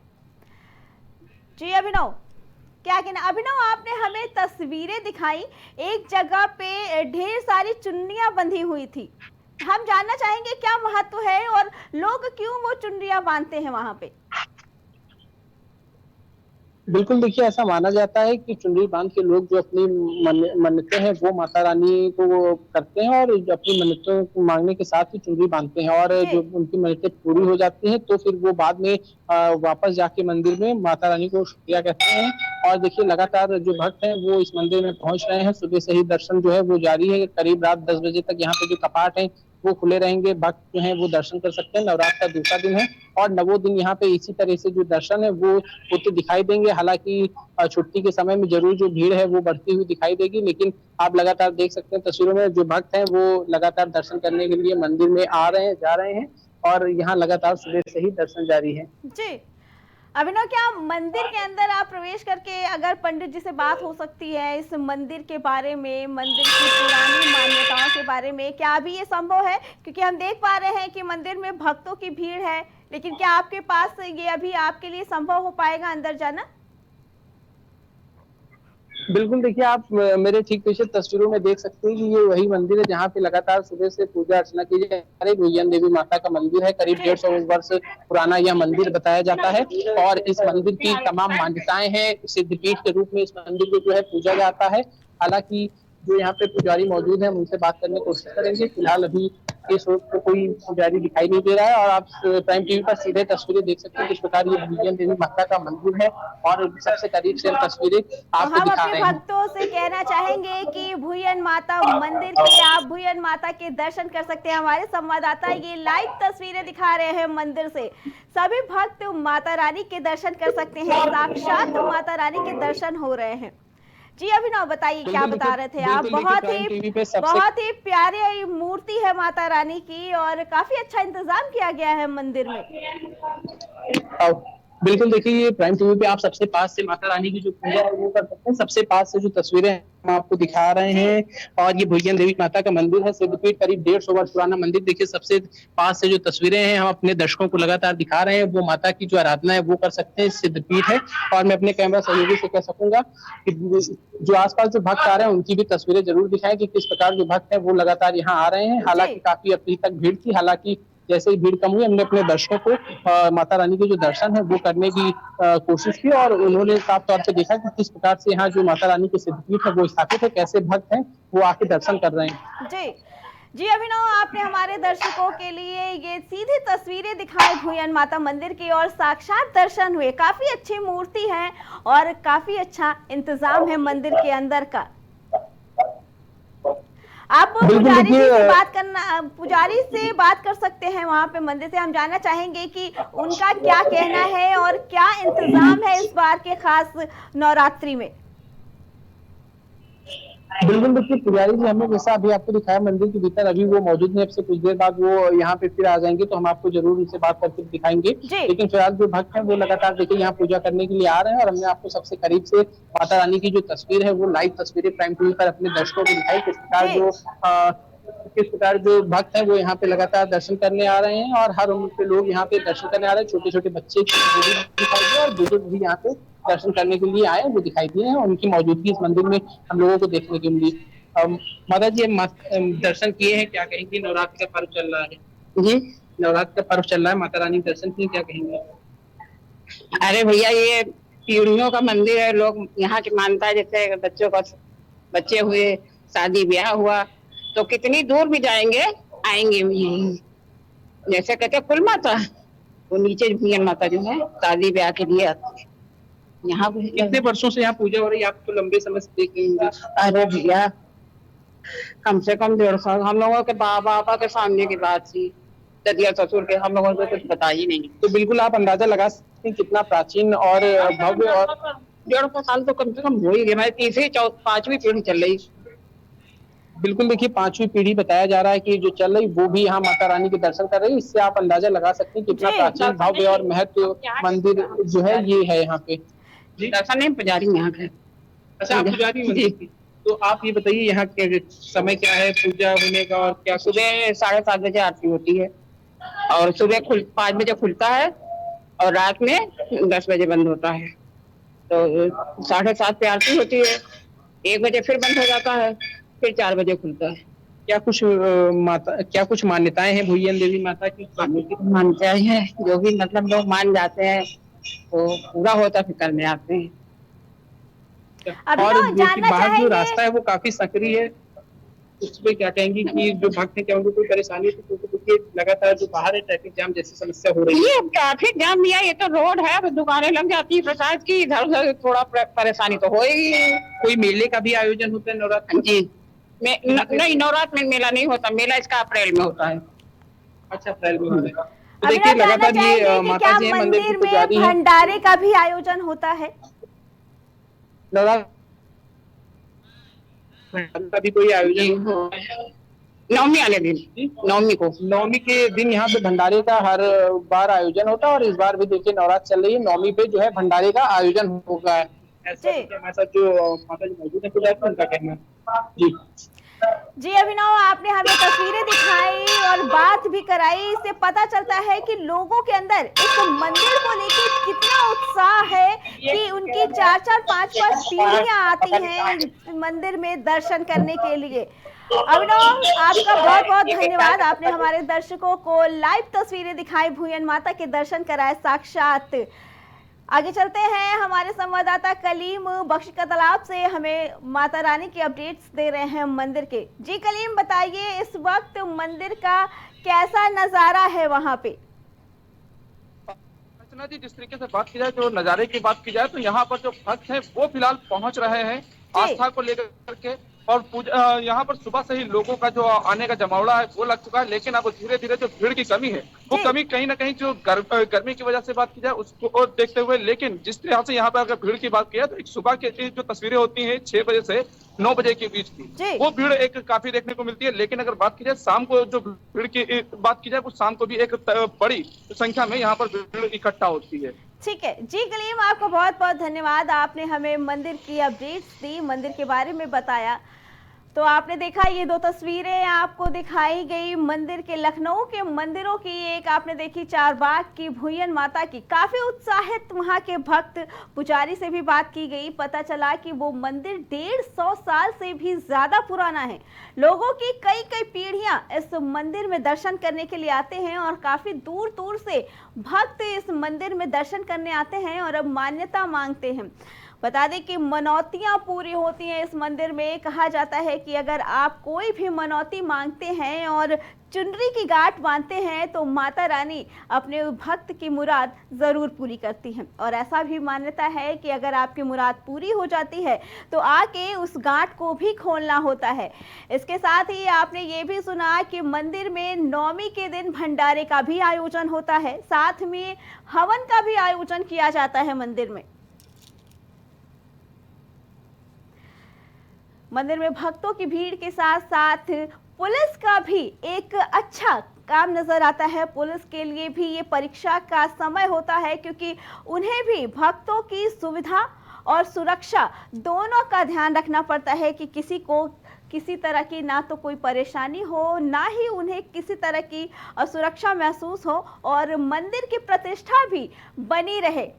जी अभिनव, क्या कहना? अभिनव, आपने हमें तस्वीरें दिखाई, एक जगह पे ढेर सारी चुन्नियां बंधी हुई थी। हम जानना चाहेंगे क्या महत्व है और लोग क्यों वो चुनरियां बांधते हैं वहां पे। बिल्कुल, देखिए ऐसा माना जाता है कि चुनरी बांध के लोग जो अपनी मन्नतें हैं वो माता रानी को वो करते हैं और जो अपनी मन्नतों को मांगने के साथ ही चुनरी बांधते हैं और जी जो उनकी मन्नतें पूरी हो जाती हैं तो फिर वो बाद में वापस जाके मंदिर में माता रानी को शुक्रिया कहते हैं। और देखिए लगातार जो भक्त हैं वो इस मंदिर में पहुंच रहे हैं, सुबह से ही दर्शन जो है वो जारी है। करीब रात 10 बजे तक यहाँ पे जो कपाट है वो खुले रहेंगे, भक्त जो है वो दर्शन कर सकते हैं। नवरात्र का दूसरा दिन है और नवों दिन यहाँ पे इसी तरह से जो दर्शन है वो होते दिखाई देंगे। हालांकि छुट्टी के समय में जरूर जो भीड़ है वो बढ़ती हुई दिखाई देगी, लेकिन आप लगातार देख सकते हैं तस्वीरों में जो भक्त हैं वो लगातार दर्शन करने के लिए मंदिर में आ रहे हैं, जा रहे हैं और यहाँ लगातार सुबह से ही दर्शन जारी है। जी अभिनव, क्या मंदिर के अंदर आप प्रवेश करके अगर पंडित जी से बात हो सकती है इस मंदिर के बारे में, मंदिर की पुरानी मान्यताओं के बारे में, क्या अभी ये संभव है? क्योंकि हम देख पा रहे हैं कि मंदिर में भक्तों की भीड़ है, लेकिन क्या आपके पास ये अभी आपके लिए संभव हो पाएगा अंदर जाना? बिल्कुल, देखिए आप मेरे ठीक पीछे तस्वीरों में देख सकते हैं कि ये वही मंदिर है जहाँ पे लगातार सुबह से पूजा अर्चना की जा रही है। भूयन देवी माता का मंदिर है, करीब 150 वर्ष पुराना यह मंदिर बताया जाता है और इस मंदिर की तमाम मान्यताएं हैं। सिद्धपीठ के रूप में इस मंदिर को जो है पूजा जाता है। हालांकि जो यहाँ पे पुजारी मौजूद है उनसे बात करने की कोशिश करेंगे। फिलहाल अभी इस वक्त तो कोई पुजारी दिखाई नहीं दे रहा है और आप प्राइम टीवी पर सीधे तस्वीरें देख सकते हैं किस प्रकार ये भूयन देवी माता का मंदिर है और सबसे करीब से तस्वीरें आपको दिखा रहे हैं। हम अपने भक्तों से कहना चाहेंगे कि भूयन माता मंदिर के आप भूयन माता के दर्शन कर सकते हैं। हमारे संवाददाता ये लाइव तस्वीरें दिखा रहे हैं मंदिर से। सभी भक्त माता रानी के दर्शन कर सकते हैं, साक्षात माता रानी के दर्शन हो रहे हैं। जी अभिनव, बताइए क्या बता रहे थे आप? बहुत ही प्यारी मूर्ति है माता रानी की और काफी अच्छा इंतजाम किया गया है मंदिर में। बिल्कुल, देखिए ये प्राइम टीवी पे आप सबसे पास से माता रानी की जो पूजा है वो कर सकते हैं। सबसे पास से जो तस्वीरें हम आपको दिखा रहे हैं और ये भूयन देवी माता का मंदिर है, सिद्धपीठ, करीब 150 वर्ष पुराना मंदिर। देखिए सबसे पास से जो तस्वीरें हैं हम अपने दर्शकों को लगातार दिखा रहे हैं, वो माता की जो आराधना है वो कर सकते हैं। सिद्धपीठ है और मैं अपने कैमरा सहयोगी से कह सकूंगा कि जो आसपास जो भक्त आ रहे हैं उनकी भी तस्वीरें जरूर दिखाएं कि किस प्रकार जो भक्त है वो लगातार यहाँ आ रहे हैं। हालांकि काफी अभी तक भीड़ थी, हालांकि जैसे ही भीड़ कम हुई हमने अपने दर्शकों को माता रानी के जो दर्शन है वो करने की कोशिश की और उन्होंने साफ तौर पे देखा कि किस प्रकार से यहाँ जो माता रानी के सिद्धपीठ है वो स्थापित है, कैसे भक्त हैं वो आके दर्शन कर रहे हैं। जी अभिनव, आपने हमारे दर्शकों के लिए ये सीधी तस्वीरें दिखाई भूयन माता मंदिर की और साक्षात दर्शन हुए। काफी अच्छी मूर्ति है और काफी अच्छा इंतजाम है मंदिर के अंदर का। आप पुजारी से बात कर सकते हैं वहां पे मंदिर से। हम जानना चाहेंगे कि उनका क्या कहना है और क्या इंतजाम है इस बार के खास नवरात्रि में। बिल्कुल, देखिए पुजारी जी हमें जैसा अभी आपको दिखाया मंदिर के भीतर, अभी वो मौजूद नहीं। अब से कुछ देर बाद वो यहाँ पे फिर आ जाएंगे तो हम आपको जरूर उनसे बात करके दिखाएंगे। लेकिन फिलहाल जो भक्त हैं वो लगातार देखिए यहाँ पूजा करने के लिए आ रहे हैं और हमने आपको सबसे करीब से माता रानी की जो तस्वीर है वो लाइव तस्वीरें प्राइम टीवी पर अपने दर्शकों को दिखाई। किस प्रकार जो भक्त हैं वो यहाँ पे लगातार दर्शन करने आ रहे हैं और हर उम्र के लोग यहाँ पे दर्शन करने आ रहे हैं। छोटे छोटे बच्चे दिखाई दिए और बुजुर्ग भी यहाँ पे दर्शन करने के लिए आए वो दिखाई दिए हैं। उनकी मौजूदगी इस मंदिर में हम लोगों को देखने को मिली। माता जी दर्शन किए हैं, क्या कहेंगे? नवरात्र का पर्व चल रहा है जी, नवरात्र का पर्व चल रहा है, माता रानी दर्शन किए, क्या कहेंगे? अरे भैया, ये पीढ़ियों का मंदिर है। लोग यहाँ की मानता है जैसे बच्चों का बच्चे हुए, शादी ब्याह हुआ तो कितनी दूर भी जाएंगे आएंगे भी। जैसे कहते कुल माता, वो नीचे भूयन माता जो है शादी ब्याह के लिए आती है। यहाँ कितने वर्षों से यहाँ पूजा हो रही है? आप तो लंबे समय से देख रहे होंगे। अरे भैया, कम से कम 1.5 साल। हम लोगों के बाबा के सामने की बात थी, ददिया ससुर के, हम लोगों को कुछ पता ही नहीं। तो बिल्कुल आप अंदाजा लगा सकते हैं कितना प्राचीन और भव्य। और 1.5 साल तो कम से कम हो ही गया। मैं 3री 5वीं पीढ़ी चल रही। बिल्कुल, देखिए 5वीं पीढ़ी बताया जा रहा है कि जो चल रही वो भी यहाँ माता रानी के दर्शन कर रही है। इससे आप अंदाजा लगा सकते हैं कितना जी। प्राचीन, भव्य और महत्व मंदिर जो है ये है यहाँ पे। दर्शन नहीं, पुजारी यहाँ के। अच्छा, आप पुजारी मंदिर की। तो आप ये बताइए यहाँ के समय क्या है पूजा होने का और क्या? सुबह 7:30 बजे आरती होती है और सुबह 5 बजे खुलता है और रात में 10 बजे बंद होता है। तो 7:30 पे आरती होती है, 1 बजे फिर बंद हो जाता है, फिर 4 बजे खुलता है। क्या कुछ मान्यताएं हैं भुइयन देवी माता की? मान्यताएं हैं, जो भी मतलब लोग मान जाते हैं तो पूरा होता फिर करने आते हैं। अभी और तो जो जानना बाहर जो चाहेंगे रास्ता है वो काफी सक्रिय है, उसपे क्या कहेंगी कि जो भक्त हैं क्या उनको कोई परेशानी थी? क्योंकि देखिए लगातार जो बाहर है ट्रैफिक जाम जैसी समस्या हो रही है। ये ट्रैफिक जाम भैया, ये तो रोड है, अब दुकानें लग जाती है प्रसाद की, इधर उधर थोड़ा परेशानी तो होगी। कोई मेले का भी आयोजन होता है नवरात्र? जी नहीं, नवरात्र में मेला नहीं होता, मेला इसका अप्रैल में होता है। अच्छा, अप्रैल में होता है। तो अभी देखिए तो जानना लगातार ये चाहेंगे कि माता क्या जी हैं मंदिर की मंदिर में पुजारी हैं। भंडारे का भी आयोजन होता है? नवरात्र का भी कोई आयोजन? नवमी वाले दिन, नवमी को, नवमी के दिन यहाँ पे भंडारे का हर बार आयोजन होता है और इस बार भी देखिए नवरात्र चल रही है, नवमी पे जो है भंडारे का आयोजन होगा। ऐसा जी। हमारे साथ जो माता जी मौजूद है पुजारी, उनका कहना है। जी जी अभिनव, आपने हमें तस्वीरें दिखाई और बात भी कराई, इससे पता चलता है कि लोगों के अंदर इस मंदिर को लेकर कितना उत्साह है कि उनकी 4-4, 5-5 पीढ़ियां आती हैं इस मंदिर में दर्शन करने के लिए। अभिनव, आपका बहुत बहुत धन्यवाद, आपने हमारे दर्शकों को लाइव तस्वीरें दिखाई, भुइयन माता के दर्शन कराए साक्षात। आगे चलते हैं, हमारे संवाददाता कलीम बख्शी का तालाब से हमें माता रानी की अपडेट्स दे रहे हैं मंदिर के। जी कलीम, बताइए इस वक्त मंदिर का कैसा नजारा है वहां पे? अर्चना जी, जिस तरीके से बात की जाए, जो नजारे की बात की जाए, तो यहाँ पर जो भक्त हैं वो फिलहाल पहुंच रहे हैं आस्था को लेकर के। और यहाँ पर सुबह से ही लोगों का जो आने का जमावड़ा है वो लग चुका है, लेकिन अब धीरे धीरे जो भीड़ की कमी है वो कमी कहीं ना कहीं जो गर्मी की वजह से बात की जाए उसको देखते हुए, लेकिन जिस तरह से यहाँ पर अगर भीड़ की बात की जाए तो एक सुबह की जो तस्वीरें होती हैं 6 बजे से 9 बजे के बीच की, वो भीड़ एक काफी देखने को मिलती है। लेकिन अगर बात की जाए शाम को जो भीड़ की बात की जाए, वो शाम को भी एक बड़ी संख्या में यहाँ पर भीड़ इकट्ठा होती है। ठीक है जी कलीम, आपको बहुत बहुत धन्यवाद, आपने हमें मंदिर की अपडेट्स दी, मंदिर के बारे में बताया। तो आपने देखा ये 2 तस्वीरें आपको दिखाई गई मंदिर के, लखनऊ के मंदिरों की। एक आपने देखी चारबाग की भुइयन माता की, काफी उत्साहित वहां के भक्त, पुजारी से भी बात की गई, पता चला कि वो मंदिर 150 साल से भी ज्यादा पुराना है। लोगों की कई कई पीढ़ियां इस मंदिर में दर्शन करने के लिए आते हैं और काफी दूर दूर से भक्त इस मंदिर में दर्शन करने आते हैं और अब मान्यता मांगते हैं। बता दें कि मनौतियां पूरी होती हैं इस मंदिर में। कहा जाता है कि अगर आप कोई भी मनौती मांगते हैं और चुनरी की गांठ बांधते हैं तो माता रानी अपने भक्त की मुराद जरूर पूरी करती हैं। और ऐसा भी मान्यता है कि अगर आपकी मुराद पूरी हो जाती है तो आके उस गांठ को भी खोलना होता है। इसके साथ ही आपने ये भी सुना कि मंदिर में नवमी के दिन भंडारे का भी आयोजन होता है, साथ में हवन का भी आयोजन किया जाता है मंदिर में। मंदिर में भक्तों की भीड़ के साथ साथ पुलिस का भी एक अच्छा काम नजर आता है। पुलिस के लिए भी ये परीक्षा का समय होता है, क्योंकि उन्हें भी भक्तों की सुविधा और सुरक्षा दोनों का ध्यान रखना पड़ता है कि किसी को किसी तरह की ना तो कोई परेशानी हो, ना ही उन्हें किसी तरह की असुरक्षा महसूस हो और मंदिर की प्रतिष्ठा भी बनी रहे।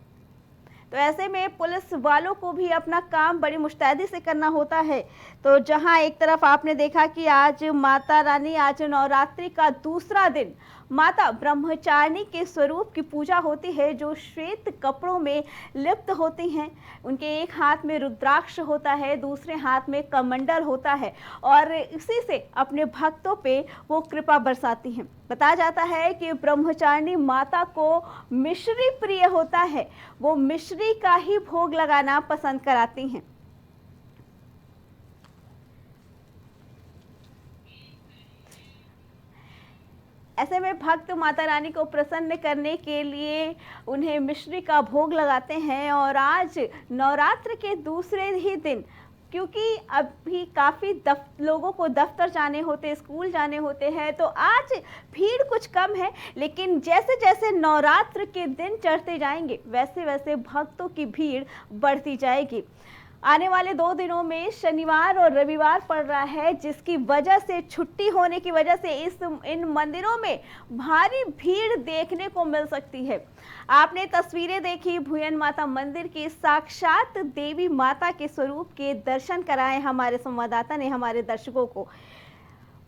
तो ऐसे में पुलिस वालों को भी अपना काम बड़ी मुस्तैदी से करना होता है। तो जहां एक तरफ आपने देखा कि आज माता रानी, आज नवरात्रि का दूसरा दिन माता ब्रह्मचारिणी के स्वरूप की पूजा होती है, जो श्वेत कपड़ों में लिप्त होती हैं। उनके एक हाथ में रुद्राक्ष होता है, दूसरे हाथ में कमंडल होता है और इसी से अपने भक्तों पे वो कृपा बरसाती हैं। बताया जाता है कि ब्रह्मचारिणी माता को मिश्री प्रिय होता है, वो मिश्री का ही भोग लगाना पसंद कराती हैं। ऐसे में भक्त माता रानी को प्रसन्न करने के लिए उन्हें मिश्री का भोग लगाते हैं और आज नवरात्र के दूसरे ही दिन क्योंकि अभी काफ़ी लोगों को दफ्तर जाने होते, स्कूल जाने होते हैं, तो आज भीड़ कुछ कम है। लेकिन जैसे जैसे नवरात्र के दिन चढ़ते जाएंगे वैसे वैसे भक्तों की भीड़ बढ़ती जाएगी। आने वाले 2 दिनों में शनिवार और रविवार पड़ रहा है, जिसकी वजह से, छुट्टी होने की वजह से इन मंदिरों में भारी भीड़ देखने को मिल सकती है। आपने तस्वीरें देखी भुयन माता मंदिर की, साक्षात देवी माता के स्वरूप के दर्शन कराए हमारे संवाददाता ने हमारे दर्शकों को।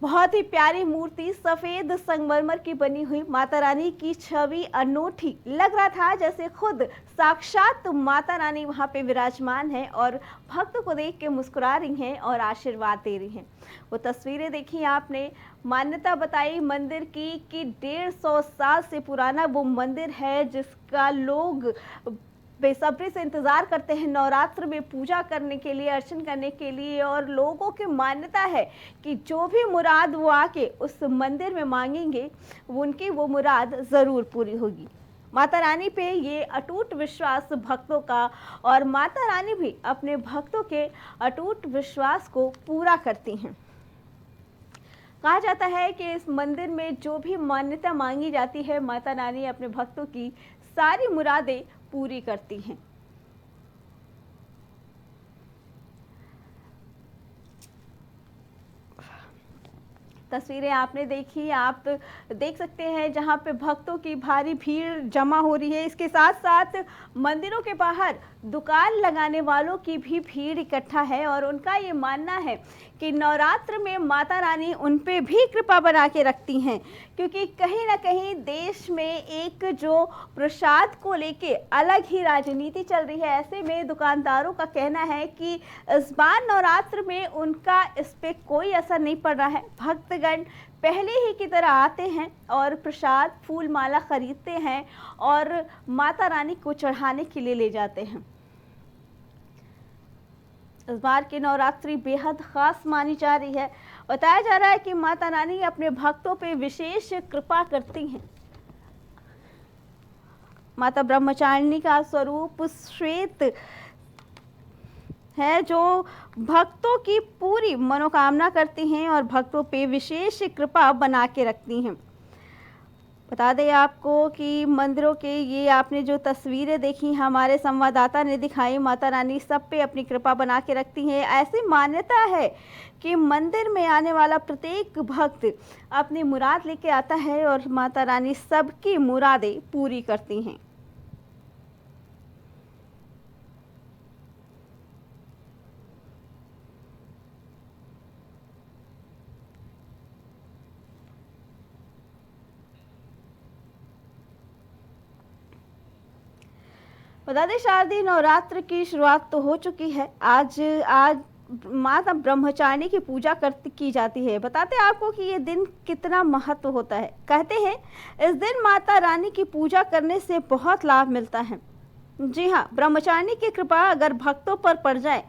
बहुत ही प्यारी मूर्ति, सफेद संगमरमर की बनी हुई माता रानी की छवि अनोखी, लग रहा था जैसे खुद साक्षात माता रानी वहां पे विराजमान है और भक्तों को देख के मुस्कुरा रही हैं और आशीर्वाद दे रही हैं। वो तस्वीरें देखी आपने, मान्यता बताई मंदिर की कि 150 साल से पुराना वो मंदिर है, जिसका लोग बेसब्री से इंतजार करते हैं नवरात्र में पूजा करने के लिए, अर्चन करने के लिए। और लोगों की मान्यता है कि जो भी मुराद वो आके उस मंदिर में मांगेंगे, उनकी वो मुराद जरूर पूरी होगी। माता रानी पे ये अटूट विश्वास भक्तों का, और माता रानी भी अपने भक्तों के अटूट विश्वास को पूरा करती हैं। कहा जाता है कि इस मंदिर में जो भी मान्यता मांगी जाती है, माता रानी अपने भक्तों की सारी मुरादें पूरी करती हैं। तस्वीरें आपने देखी, आप देख सकते हैं जहां पे भक्तों की भारी भीड़ जमा हो रही है। इसके साथ साथ मंदिरों के बाहर दुकान लगाने वालों की भी भीड़ इकट्ठा है और उनका ये मानना है कि नवरात्र में माता रानी उन पे भी कृपा बना के रखती हैं, क्योंकि कहीं ना कहीं देश में एक जो प्रसाद को लेके अलग ही राजनीति चल रही है। ऐसे में दुकानदारों का कहना है कि इस बार नवरात्र में उनका इस पे कोई असर नहीं पड़ रहा है। भक्तगण पहले ही की तरह आते हैं और प्रसाद, फूल माला खरीदते हैं और माता रानी को चढ़ाने के लिए ले जाते हैं। इस बार की नवरात्रि बेहद खास मानी जा रही है। बताया जा रहा है कि माता रानी अपने भक्तों पे विशेष कृपा करती हैं। माता ब्रह्मचारिणी का स्वरूप श्वेत है, जो भक्तों की पूरी मनोकामना करती हैं और भक्तों पे विशेष कृपा बना के रखती हैं। बता दें आपको कि मंदिरों के ये आपने जो तस्वीरें देखी, हमारे संवाददाता ने दिखाई, माता रानी सब पे अपनी कृपा बना के रखती हैं। ऐसी मान्यता है कि मंदिर में आने वाला प्रत्येक भक्त अपनी मुराद लेके आता है और माता रानी सबकी मुरादें पूरी करती हैं। बता दें शारदीय नवरात्र की शुरुआत तो हो चुकी है। आज माता ब्रह्मचारिणी की पूजा की जाती है। बताते हैं आपको कि ये दिन कितना महत्व होता है। कहते हैं इस दिन माता रानी की पूजा करने से बहुत लाभ मिलता है। जी हाँ, ब्रह्मचारिणी की कृपा अगर भक्तों पर पड़ जाए,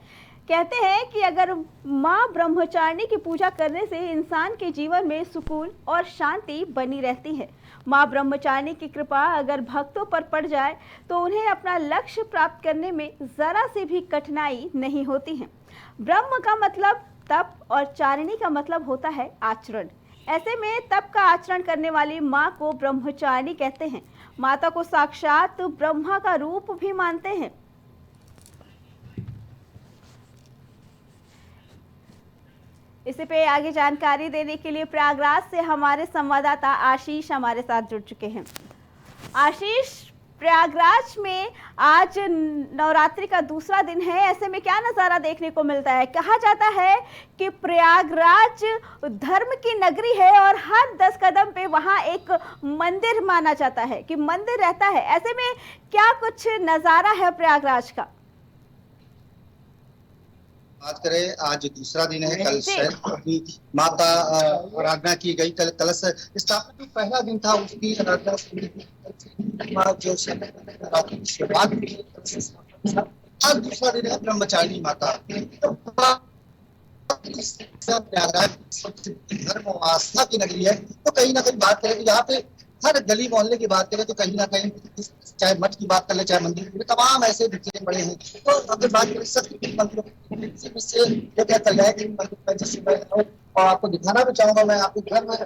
कहते हैं कि अगर माँ ब्रह्मचारिणी की पूजा करने से इंसान के जीवन में सुकून और शांति बनी रहती है। माँ ब्रह्मचारिणी की कृपा अगर भक्तों पर पड़ जाए तो उन्हें अपना लक्ष्य प्राप्त करने में जरा सी भी कठिनाई नहीं होती है। ब्रह्म का मतलब तप और चारिणी का मतलब होता है आचरण। ऐसे में तप का आचरण करने वाली माँ को ब्रह्मचारिणी कहते हैं। माता को साक्षात ब्रह्मा का रूप भी मानते हैं। इसी पे आगे जानकारी देने के लिए प्रयागराज से हमारे संवाददाता आशीष हमारे साथ जुड़ चुके हैं। आशीष, प्रयागराज में आज नवरात्रि का दूसरा दिन है, ऐसे में क्या नज़ारा देखने को मिलता है? कहा जाता है कि प्रयागराज धर्म की नगरी है और हर 10 कदम पे वहाँ एक मंदिर माना जाता है कि मंदिर रहता है। ऐसे में क्या कुछ नज़ारा है प्रयागराज का? बात करें, आज दूसरा दिन है। कल से माता आराधना की गई, कलश स्थापना जो पहला दिन था उसकी आराधना जो शुरुआत हुई। आज दूसरा दिन है ब्रह्मचारिणी माता। प्रयागराज धर्म और आस्था की नगरी है, तो कहीं ना कहीं बात करें तो यहाँ पे हर गली मोहल्ले की बात करें तो कहीं ना कहीं चाहे मठ की बात कर ले चाहे मंदिर की, तमाम ऐसे बिखरे पड़े हैं। तो अगर बात करें शक्तिपीठ मंदिरों से ये क्या चल रहा है कि मंदिर जिससे मैं और आपको दिखाना भी चाहूंगा, मैं आपको घर में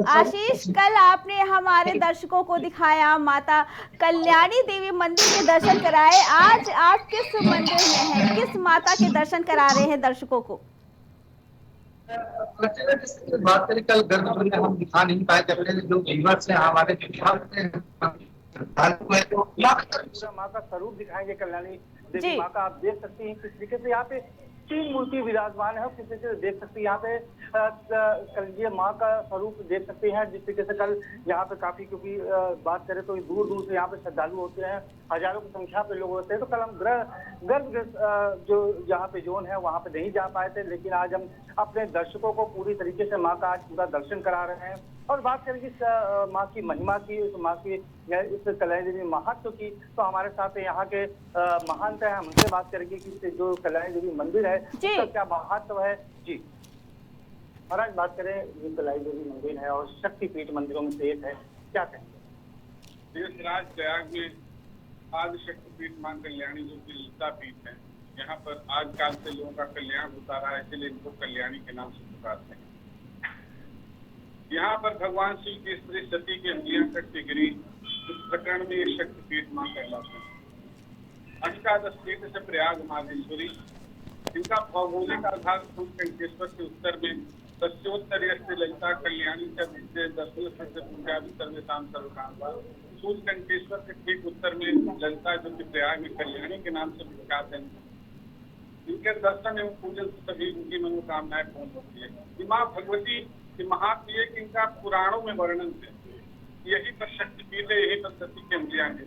आशीष कल आपने हमारे दर्शकों को दिखाया माता कल्याणी देवी मंदिर के दर्शन कराए। आज आप किस मंदिर में हैं, किस माता के दर्शन करा रहे हैं दर्शकों को? बात करें कल गर्भगृह में हम दिखा नहीं पाए थे, अपने जो व्यूअर्स हैं हमारे माँ का स्वरूप दिखाएंगे कल्याणी देवी माँ का। आप देख सकती हैं किस तरीके से यहाँ पे 3 मूर्ति विराजमान है और किस तरीके से देख सकती हैं यहाँ पे कल ये माँ का स्वरूप देख सकते हैं। जिस तरीके से कल यहाँ पे काफी, क्योंकि बात करें तो दूर दूर से यहाँ पे श्रद्धालु होते हैं, हजारों की संख्या पे लोग होते हैं। तो कल हम गर्भ जो यहाँ पे जोन है वहाँ पे नहीं जा पाए थे, लेकिन आज हम अपने दर्शकों को पूरी तरीके से माँ का आज पूरा दर्शन करा रहे हैं। और बात करेंगे इस माँ की महिमा की, इस माँ की, इस कल्याणी देवी महत्व की, तो हमारे साथ यहाँ के महंत हैं, हम उनसे बात करेंगे कि जो कल्याणी देवी मंदिर है उसका क्या महत्व है। जी महाराज, बात करें ये कल्याणी देवी मंदिर है और शक्तिपीठ मंदिरों में से एक है, क्या कहेंगे? देशराज प्रयाग में आदि शक्तिपीठ मां कल्याणी जो की ललिता पीठ है, यहाँ पर आज काल से लोगों का कल्याण होता रहा है, इसलिए इनको कल्याणी के नाम से पुकारते हैं। यहाँ पर भगवान शिव की स्त्री सती की अंगियां कटती गिरी, इस प्रकरण में ये शक्तिपीठ मां कहलाते हैं। अष्टादश तीर्थ से प्रयाग माधेश्वरी, इनका भौगोलिक आधार सूर्यकंठेश्वर के उत्तर में, दक्षिणोत्तरीय से ललिता कल्याणी से दक्षिण से पंजाबी सर्वेशाम सर्वकाम, सूर्यकंठेश्वर के ठीक उत्तर में ललिता जो कि प्रयाग में कल्याणी के नाम से विख्यात है। इनके दर्शन एवं पूजन से सभी उनकी मनोकामनाएं पूर्ण होती है। माँ भगवती की महात्म ये कि इनका पुराणों में वर्णन है, यही पर शक्तिपीठ है, यही पर सती के अंगियां है।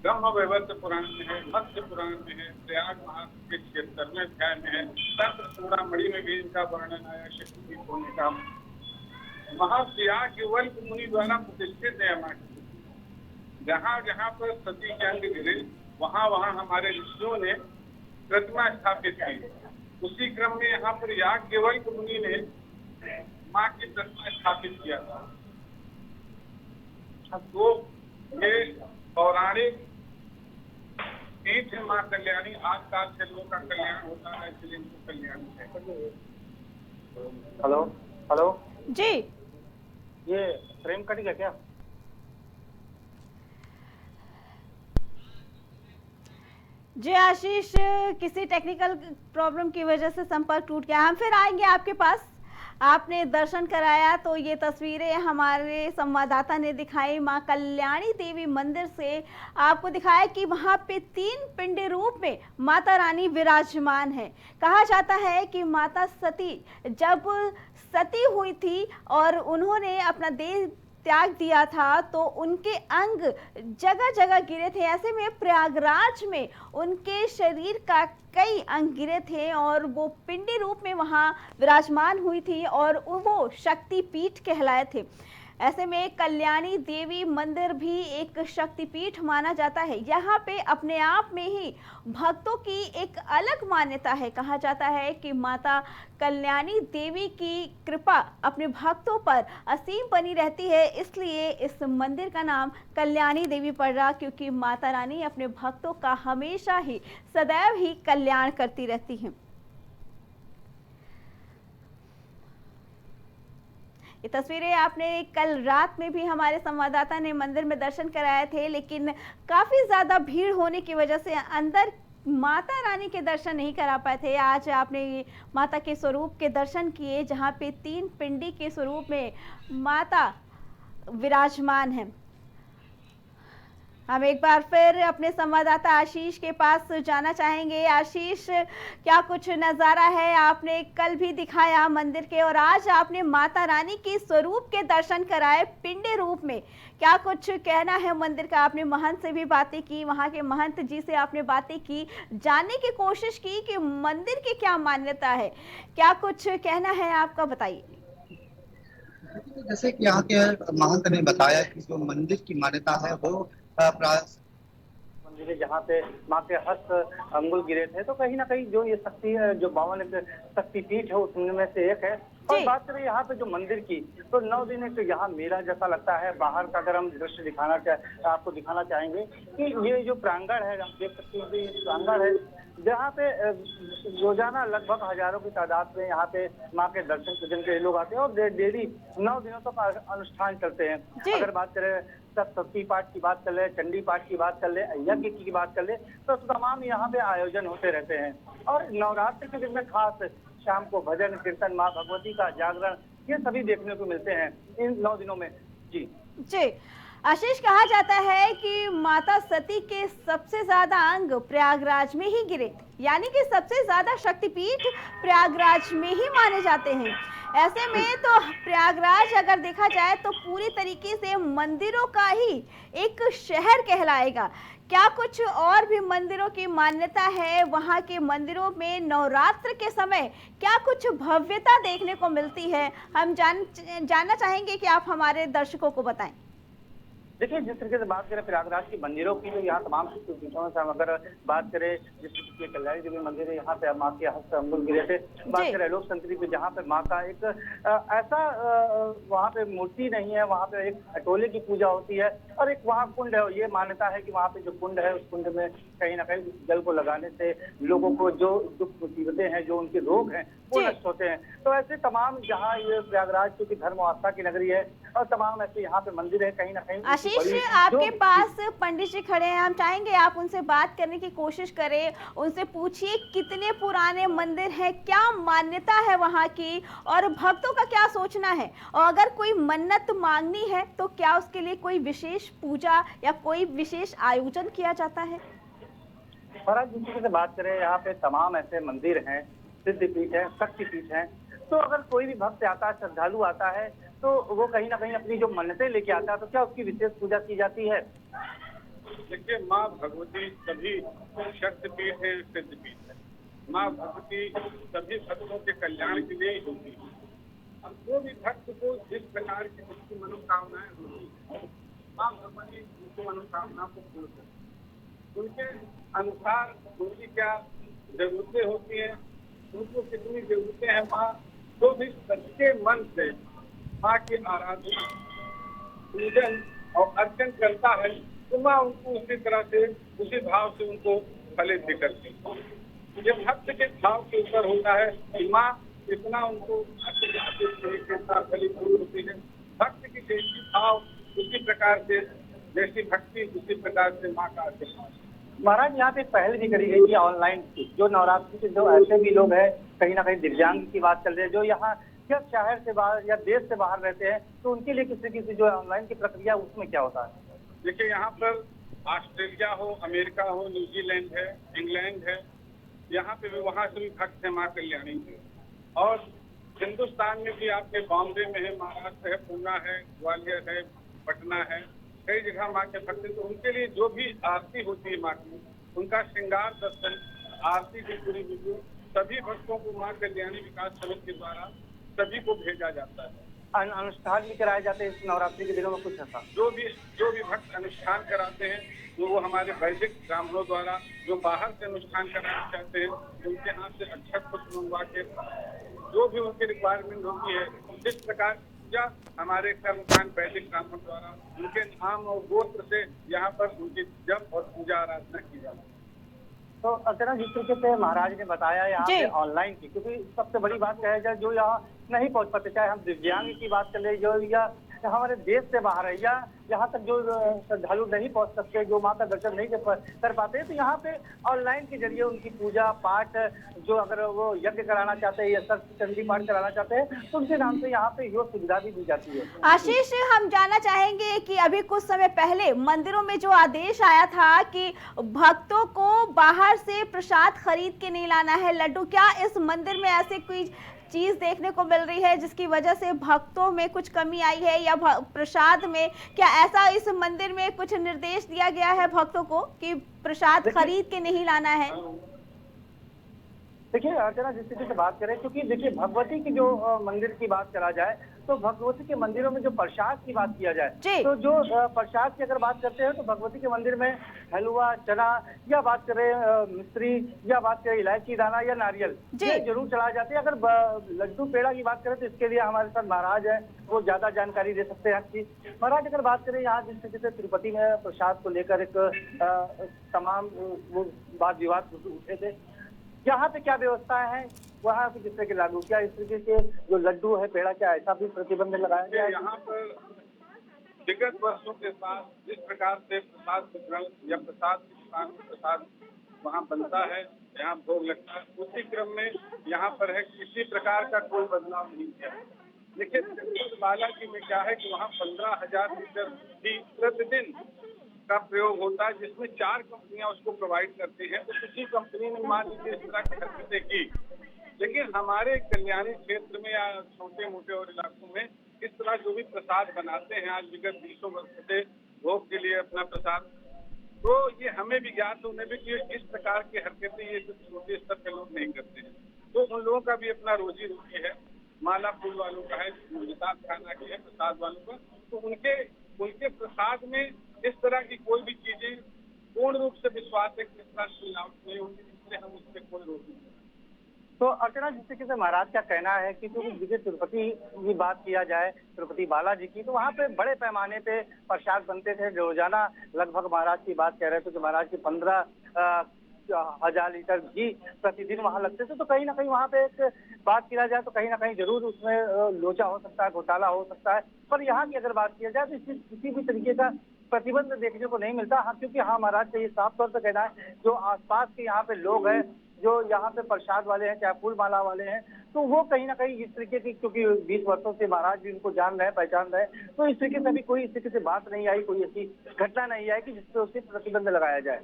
ब्रह्म वैवर्त पुराण में है, मत्स्य पुराण में है, प्रयाग महात्म के 76वें अध्याय में है, तंत्र चूड़ामणि में भी इनका वर्णन आया शक्तिपीठ होने का। महात्याग वल्क मुनि द्वारा प्रतिष्ठित है माँ। जहाँ जहाँ पर सती के अंग गिरे वहाँ वहाँ हमारे ऋषियों ने प्रतिमा स्थापित की। उसी क्रम में यहाँ पर याज्ञवल्क्य मुनि ने माँ की प्रतिमा स्थापित किया था। तो ये पौराणिक पीठ है माँ कल्याणी, आज काल से लोगों का कल्याण होता है, इसलिए इनको कल्याणी है। हेलो हेलो जी, ये फ्रेम कट गया क्या? जी आशीष, किसी टेक्निकल प्रॉब्लम की वजह से संपर्क टूट गया। हम फिर आएंगे आपके पास। आपने दर्शन कराया तो ये तस्वीरें हमारे संवाददाता ने दिखाई मां कल्याणी देवी मंदिर से। आपको दिखाया कि वहां पे 3 पिंड रूप में माता रानी विराजमान है। कहा जाता है कि माता सती जब सती हुई थी और उन्होंने अपना देह त्याग दिया था तो उनके अंग जगह जगह गिरे थे। ऐसे में प्रयागराज में उनके शरीर का कई अंग गिरे थे और वो पिंडी रूप में वहां विराजमान हुई थी और वो शक्तिपीठ कहलाए थे। ऐसे में कल्याणी देवी मंदिर भी एक शक्तिपीठ माना जाता है। यहाँ पे अपने आप में ही भक्तों की एक अलग मान्यता है। कहा जाता है कि माता कल्याणी देवी की कृपा अपने भक्तों पर असीम बनी रहती है, इसलिए इस मंदिर का नाम कल्याणी देवी पड़ रहा, क्योंकि माता रानी अपने भक्तों का हमेशा ही सदैव ही कल्याण करती रहती हैं। ये तस्वीरें आपने कल रात में भी हमारे संवाददाता ने मंदिर में दर्शन कराए थे, लेकिन काफी ज्यादा भीड़ होने की वजह से अंदर माता रानी के दर्शन नहीं करा पाए थे। आज आपने माता के स्वरूप के दर्शन किए, जहां पे 3 पिंडी के स्वरूप में माता विराजमान है। हम एक बार फिर अपने संवाददाता आशीष के पास जाना चाहेंगे। आशीष, क्या कुछ नज़ारा है? आपने कल भी दिखाया मंदिर के और आज आपने माता रानी के स्वरूप के दर्शन कराए पिंडे रूप में। क्या कुछ कहना है मंदिर का? आपने महंत से भी बातें की, वहाँ के महंत जी से आपने बातें की, जानने की कोशिश की कि मंदिर की क्या मान्यता है, क्या कुछ कहना है आपका, बताइए। जैसे कि यहाँ के महंत ने बताया कि जो मंदिर की मान्यता है वो मंदिर है जहाँ पे माँ के हस्त अंगुल गिरे थे। तो कहीं ना कहीं जो ये शक्ति है, जो 52 शक्तिपीठ है उसमें से एक है। और जी। बात करें यहाँ पे जो मंदिर की, तो 9 दिन एक यहाँ मेला जैसा लगता है। बाहर का अगर हम दृश्य आपको दिखाना चाहेंगे कि ये जो प्रांगण है, आप देख सकते हैं कि ये प्रांगण है जहाँ पे रोजाना लगभग हजारों की तादाद में यहाँ पे माँ के दर्शन पूजन के लिए लोग आते हैं और डेली 9 दिनों तक अनुष्ठान चलते हैं। जी। अगर बात करें सप्तशती पाठ की बात कर ले, चंडी पाठ की बात कर ले, यज्ञ की बात कर ले, तो तमाम यहाँ पे आयोजन होते रहते हैं। और नवरात्र के दिन में खास शाम को भजन कीर्तन, माँ भगवती का जागरण, ये सभी देखने को मिलते हैं इन 9 दिनों में। जी जी आशीष, कहा जाता है कि माता सती के सबसे ज्यादा अंग प्रयागराज में ही गिरे, यानी कि सबसे ज्यादा शक्तिपीठ प्रयागराज में ही माने जाते हैं। ऐसे में तो प्रयागराज अगर देखा जाए तो पूरी तरीके से मंदिरों का ही एक शहर कहलाएगा। क्या कुछ और भी मंदिरों की मान्यता है? वहां के मंदिरों में नवरात्र के समय क्या कुछ भव्यता देखने को मिलती है? हम जानना चाहेंगे कि आप हमारे दर्शकों को बताएं। देखिए, जिस तरीके से बात करें प्रयागराज की मंदिरों की, तो यहाँ तमाम शक्तिपीठों से हम अगर बात करें, जिस तरीके कल्याणी देवी मंदिर है, यहाँ पे माँ के हस्त अंगुल गिरे थे। बात करें लोक संतरी पे, जहाँ पे माँ का एक ऐसा वहाँ पे मूर्ति नहीं है, वहाँ पे एक खटोले की पूजा होती है और एक वहाँ कुंड है। ये मान्यता है कि वहाँ पे जो कुंड है, उस कुंड में कहीं ना कहीं जल को लगाने से लोगों को जो दुख मुसीबतें हैं, जो उनके रोग हैं, वो नष्ट होते हैं। तो ऐसे तमाम, जहाँ ये प्रयागराज क्योंकि धर्म आस्था की नगरी है और तमाम ऐसे यहाँ पे मंदिर है, कहीं ना कहीं आशीष, आपके पास पंडित जी खड़े हैं, हम चाहेंगे आप उनसे बात करने की कोशिश करें, उनसे पूछिए कितने पुराने मंदिर हैं, क्या मान्यता है वहाँ की और भक्तों का क्या सोचना है, और अगर कोई मन्नत मांगनी है तो क्या उसके लिए कोई विशेष पूजा या कोई विशेष आयोजन किया जाता है? महाराज, जिस तरीके से बात करें, यहाँ पे तमाम ऐसे मंदिर हैं, सिद्धपीठ है, शक्तिपीठ है। तो अगर कोई भी भक्त आता है, श्रद्धालु आता है, तो वो कहीं ना कहीं अपनी जो मन्नतें लेके आता है, तो क्या उसकी विशेष पूजा की जाती है? देखिए, माँ भगवती सभी शक्तिपीठ है, सिद्धपीठ है। माँ भगवती सभी भक्तों के कल्याण के लिए ही होती है। अब जो भी भक्त को जिस प्रकार की उसकी मनोकामनाएं होती है, माँ भगवती उनकी मनोकामना को पूर्ण करती है। उनके अनुसार उनकी क्या जरूरतें होती हैं, उनको कितनी जरूरतें हैं, माँ तो भी सच्चे मन से माँ की आराधना, पूजन और अर्चन करता है, तो माँ उनको उसी तरह से, उसी भाव से उनको फलित भी करती है। ये भक्त के भाव के ऊपर होता है कि माँ इतना उनको फलित होती है। भक्त की जैसी भाव उसी प्रकार से, जैसी भक्ति उसी प्रकार से माँ का आशीर्वाद। महाराज, यहाँ पे पहल भी करी गई थी ऑनलाइन, जो नवरात्रि के जो ऐसे भी लोग हैं, कहीं ना कहीं दिव्यांग की बात चल रही है, जो यहाँ या शहर से बाहर या देश से बाहर रहते हैं, तो उनके लिए किस तरीके से जो ऑनलाइन की प्रक्रिया, उसमें क्या होता है? देखिए, यहाँ पर ऑस्ट्रेलिया हो, अमेरिका हो, न्यूजीलैंड है, इंग्लैंड है, यहाँ पे भी, वहाँ से भी भक्त है माँ कल्याणी के। और हिंदुस्तान में भी आपके बॉम्बे में है, महाराष्ट्र है, पूना है, ग्वालियर है, पटना है, कई जगह माँ के भक्त। तो उनके लिए जो भी आरती होती है माँ की, उनका श्रृंगार दर्शन, आरती की पूरी वीडियो सभी भक्तों को माँ कल्याणी विकास समिति के द्वारा सभी को भेजा जाता है। अनुष्ठान भी कराए जाते हैं इस नवरात्रि के दिनों में कुछ ऐसा? जो भी भक्त अनुष्ठान कराते हैं, तो वो हमारे वैदिक ब्राह्मणों द्वारा, जो बाहर से अनुष्ठान कराना चाहते हैं, उनके हाथ से अक्षत पुष्प मंगवा के, जो भी उनकी रिक्वायरमेंट होती है, जिस प्रकार पूजा हमारे कर्मकांड वैदिक ब्राह्मण द्वारा उनके नाम और गोत्र से यहाँ पर उनकी जप और पूजा आराधना की जाती है। तो अर्चना, जिस तरीके से महाराज ने बताया यहाँ पे ऑनलाइन की, क्योंकि सबसे बड़ी बात कहे जाए, जो यहाँ नहीं पहुँच पाते, चाहे हम दिव्यांग की बात कर ले, जो या हमारे देश से बाहर है, या यहाँ तक जो श्रद्धालु नहीं पहुँच सकते, जो माँ का दर्शन नहीं कर पाते, तो यहाँ पे ऑनलाइन के जरिए उनकी पूजा पाठ, जो अगर वो यज्ञ कराना चाहते हैं या चंडी पाठ कराना चाहते हैं, तो उनके नाम से यहाँ पे यो सुविधा भी दी जाती है। आशीष, हम जानना चाहेंगे कि अभी कुछ समय पहले मंदिरों में जो आदेश आया था कि भक्तों को बाहर से प्रसाद खरीद के नहीं लाना है, लड्डू, क्या इस मंदिर में ऐसे कोई चीज देखने को मिल रही है जिसकी वजह से भक्तों में कुछ कमी आई है, या प्रसाद में क्या ऐसा इस मंदिर में कुछ निर्देश दिया गया है भक्तों को कि प्रसाद खरीद के नहीं लाना है? देखिए अर्चना, जिस तरीके से बात करें, क्योंकि देखिए भगवती की जो मंदिर की बात करा जाए, तो भगवती के मंदिरों में जो प्रसाद की बात किया जाए जी। तो जो प्रसाद की अगर बात करते हैं तो भगवती के मंदिर में हलवा, चना, या बात करें मिश्री, या बात करें इलायची दाना या नारियल, जी। ये जरूर चढ़ाए जाते हैं। अगर लड्डू पेड़ा की बात करें तो इसके लिए हमारे साथ महाराज है, वो ज्यादा जानकारी दे सकते हैं आपकी। महाराज, अगर बात करें यहाँ जिस तरीके से तिरुपति में प्रसाद को लेकर एक तमाम वो वाद विवाद उठे थे, यहाँ पे क्या व्यवस्थाएं हैं, वहाँ पे जिस तरह के लागू किया, इस तरीके के जो लड्डू है, पेड़ा, क्या ऐसा भी प्रतिबंध लगाया गया है? यहाँ पर विगत वर्षों के साथ जिस प्रकार से प्रसाद वितरण या प्रसाद की दुकान में प्रसाद वहाँ बनता है, यहाँ भोग लगता है, उसी क्रम में यहाँ पर है किसी प्रकार का कोई बदलाव नहीं किया। देखिए बालाजी में क्या है कि वहाँ 15,000 लीटर घी प्रतिदिन का प्रयोग होता है, जिसमें 4 कंपनियां उसको प्रोवाइड करती हैं। तो किसी कंपनी ने मान लीजिए इस तरह की हरकतें की, लेकिन हमारे कल्याणी क्षेत्र में या छोटे मोटे और इलाकों में इस तरह जो भी प्रसाद बनाते हैं आज विगत 20 वर्ष से भोग के लिए अपना प्रसाद, तो ये हमें भी ज्ञात होने भी कि इस प्रकार की हरकतें ये छोटे स्तर के लोग नहीं करते हैं। तो उन लोगों का भी अपना रोजी रोटी है, माला फूल वालों का है, निषाद खाना की है, प्रसाद वालों का, तो उनके प्रसाद में इस तरह की कोई भी चीजें पूर्ण रूप से विश्वास है कि इस तरह मिलावट नहीं होगी, इसलिए हम उस पर कोई रोक नहीं। तो अर्चना, जिस तरीके से महाराज का कहना है कि जो तिरुपति की बात किया जाए, तिरुपति बालाजी की, तो वहाँ पे बड़े पैमाने पे प्रसाद बनते थे रोजाना। लगभग महाराज की बात कह रहे थे कि महाराज की 15,000 लीटर घी प्रतिदिन वहाँ लगते थे। तो कहीं ना कहीं वहाँ पे एक बात किया जाए तो कहीं ना कहीं जरूर उसमें लोचा हो सकता है, घोटाला हो सकता है। पर यहाँ की अगर बात किया जाए तो किसी भी तरीके का प्रतिबंध देखने को नहीं मिलता। हाँ, क्योंकि हाँ, महाराज का ये साफ तौर पर कहना है जो आसपास के यहाँ पे लोग हैं, जो यहाँ पे प्रसाद वाले हैं, चाहे फूल माला वाले हैं, तो वो कहीं ना कहीं इस तरीके की, क्योंकि 20 वर्षों से महाराज भी उनको जान रहे हैं, पहचान रहे हैं, तो इस तरीके से अभी कोई इस तरीके से बात नहीं आई, कोई ऐसी घटना नहीं आई कि जिससे उसे प्रतिबंध लगाया जाए।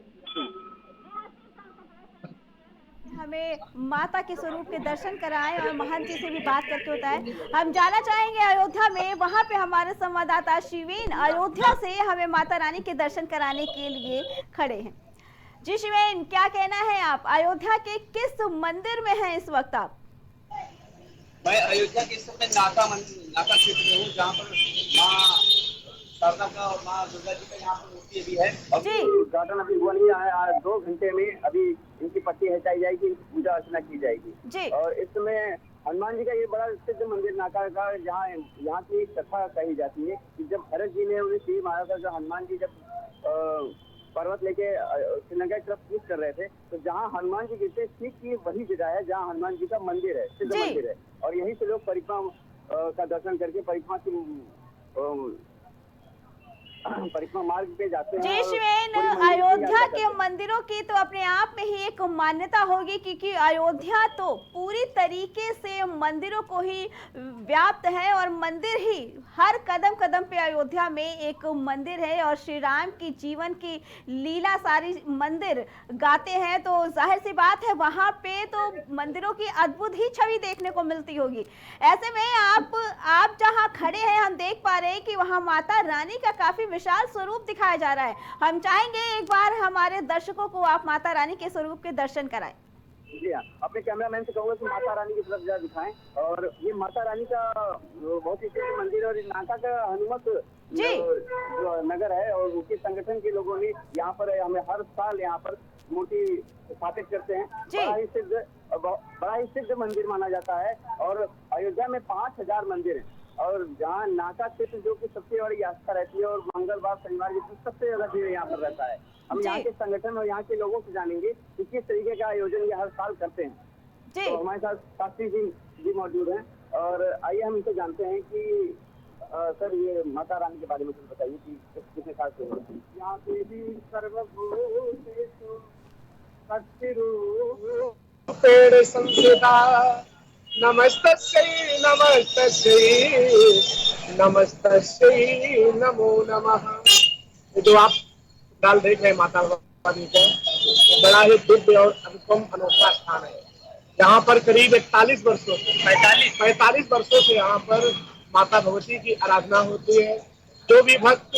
हमें माता के स्वरूप के दर्शन कराएं और महंत जी से भी बात करके होता है। हम जाना चाहेंगे अयोध्या में, वहां पे हमारे संवाददाता शिवेन अयोध्या से हमें माता रानी के दर्शन कराने के लिए खड़े हैं। जी शिवेन, क्या कहना है आप, अयोध्या के किस मंदिर में हैं इस वक्त आप? मैं अयोध्या के इस समय नाका क्षेत्र में हूँ, जहाँ पर माँ शारदा का और माँ दुर्गा जी का यहाँ पर मूर्ति भी है। अभी उद्घाटन अभी हुआ नहीं है, 2 घंटे में अभी इनकी पट्टी हटाई जाएगी, पूजा अर्चना की जाएगी जी। और इस समय हनुमान जी का ये बड़ा सिद्ध मंदिर नाका का, जहाँ यहाँ की कथा कही जाती है कि जब भरत जी ने उन्हें तीर मारा था, जो हनुमान जी जब पर्वत लेके श्रीलंका की तरफ कूच कर रहे थे, तो जहाँ हनुमान जी गिरते ठीक की वही जगह है जहाँ हनुमान जी का मंदिर है, सिद्ध मंदिर है। और यहीं से लोग परिक्रमा का दर्शन करके परिक्रमा मार्ग पे जाते हैं। जी शिवेन, अयोध्या के मंदिरों की तो अपने आप में ही एक मान्यता होगी, क्योंकि अयोध्या तो पूरी तरीके से मंदिरों को ही व्याप्त है और मंदिर ही हर कदम कदम पे अयोध्या में एक मंदिर है और श्री राम की जीवन की लीला सारी मंदिर गाते हैं। तो जाहिर सी बात है वहां पे तो मंदिरों की अद्भुत ही छवि देखने को मिलती होगी। ऐसे में आप जहां खड़े हैं हम देख पा रहे हैं कि वहां माता रानी का काफी विशाल स्वरूप दिखाया जा रहा है। हम चाहेंगे एक बार हमारे दर्शकों को आप माता रानी के स्वरूप के दर्शन कराएं। जी हाँ, अपने कैमरामैन से कहूँगा कि माता रानी की तरफ जा दिखाएं। और ये माता रानी का बहुत ही सिद्ध मंदिर और नाका का हनुमत जो नगर है और उनके संगठन के लोगों ने यहाँ पर हमें हर साल यहाँ पर मूर्ति स्थापित करते हैं। बड़ा ही सिद्ध मंदिर माना जाता है और अयोध्या में 5,000 मंदिर है और जहाँ नाका क्षेत्र जो कि सबसे बड़ी आस्था रहती है और मंगलवार शनिवार के दिन सबसे ज्यादा भीड़ यहाँ पर रहता है। हम यहाँ के संगठन और यहाँ के लोगों से जानेंगे कि किस तरीके का आयोजन ये हर साल करते हैं। तो हमारे साथ शास्त्री जी मौजूद हैं और आइए हम इनसे जानते हैं कि सर ये माता रानी के बारे में कुछ बताइए कि कितने साल से यहाँ देवी सर्वभूतेषु शक्तिरूपेण संस्थिता नमस्तस्यै नमो नमः। जो आप डाल देख रहे हैं माता रानी का बड़ा ही दिव्य और अनुपम अनोखा स्थान है। यहाँ पर करीब 45 वर्षों से यहाँ पर माता भगवती की आराधना होती है। जो भी भक्त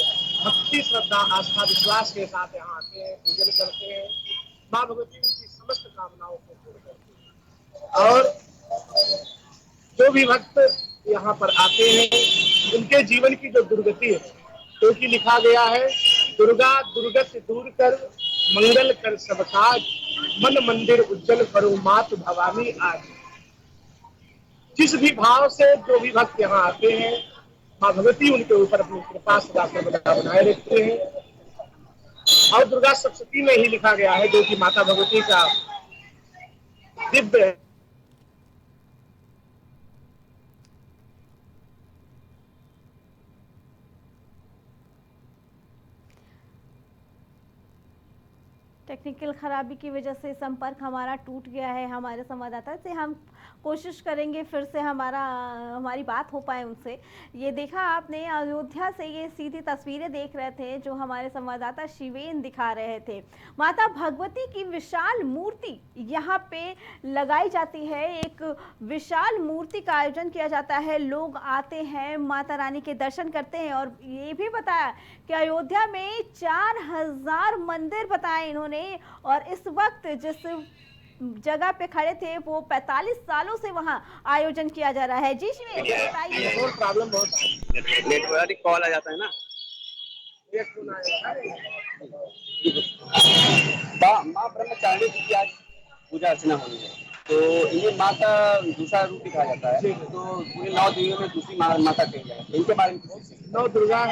भक्ति श्रद्धा आस्था विश्वास के साथ यहाँ आते हैं, पूजन करते हैं, माँ भगवती उनकी समस्त कामनाओं को पूर्ण करती है। और जो भी भक्त यहाँ पर आते हैं उनके जीवन की जो दुर्गति है, क्योंकि लिखा गया है दुर्गा दुर्गति दूर कर मंगल कर सब काज, मन मंदिर उज्जवल करो मात भवानी आज। जिस भी भाव से जो भी भक्त यहाँ आते हैं, माँ भगवती उनके ऊपर अपनी कृपा सदा सर्वदा बनाए रखते हैं। और दुर्गा सप्तशती में ही लिखा गया है, जो कि माता भगवती का दिव्य टेक्निकल खराबी की वजह से संपर्क हमारा टूट गया है हमारे संवाददाता से। हम कोशिश करेंगे फिर से हमारी बात हो पाए उनसे। ये देखा आपने, अयोध्या से ये सीधी तस्वीरें देख रहे थे जो हमारे संवाददाता शिवेन दिखा रहे थे। माता भगवती की विशाल मूर्ति यहाँ पे लगाई जाती है, एक विशाल मूर्ति का आयोजन किया जाता है। लोग आते हैं, माता रानी के दर्शन करते हैं। और ये भी बताया कि अयोध्या में 4000 मंदिर बताए इन्होंने, और इस वक्त जिस जगह पे खड़े थे वो 45 सालों से वहां आयोजन किया जा रहा है। जी शिवेन बताइए। प्रॉब्लम बहुत नेटवर्क कॉल आ जाता है ना। माँ ब्रह्मचारिणी जी की आज पूजा अर्चना होनी है, तो ये माँ का दूसरा रूप दिखाया जाता है। तो पूरे 9 देवियों में दूसरी माता कही जाए, इनके बारे में 9 दुर्गा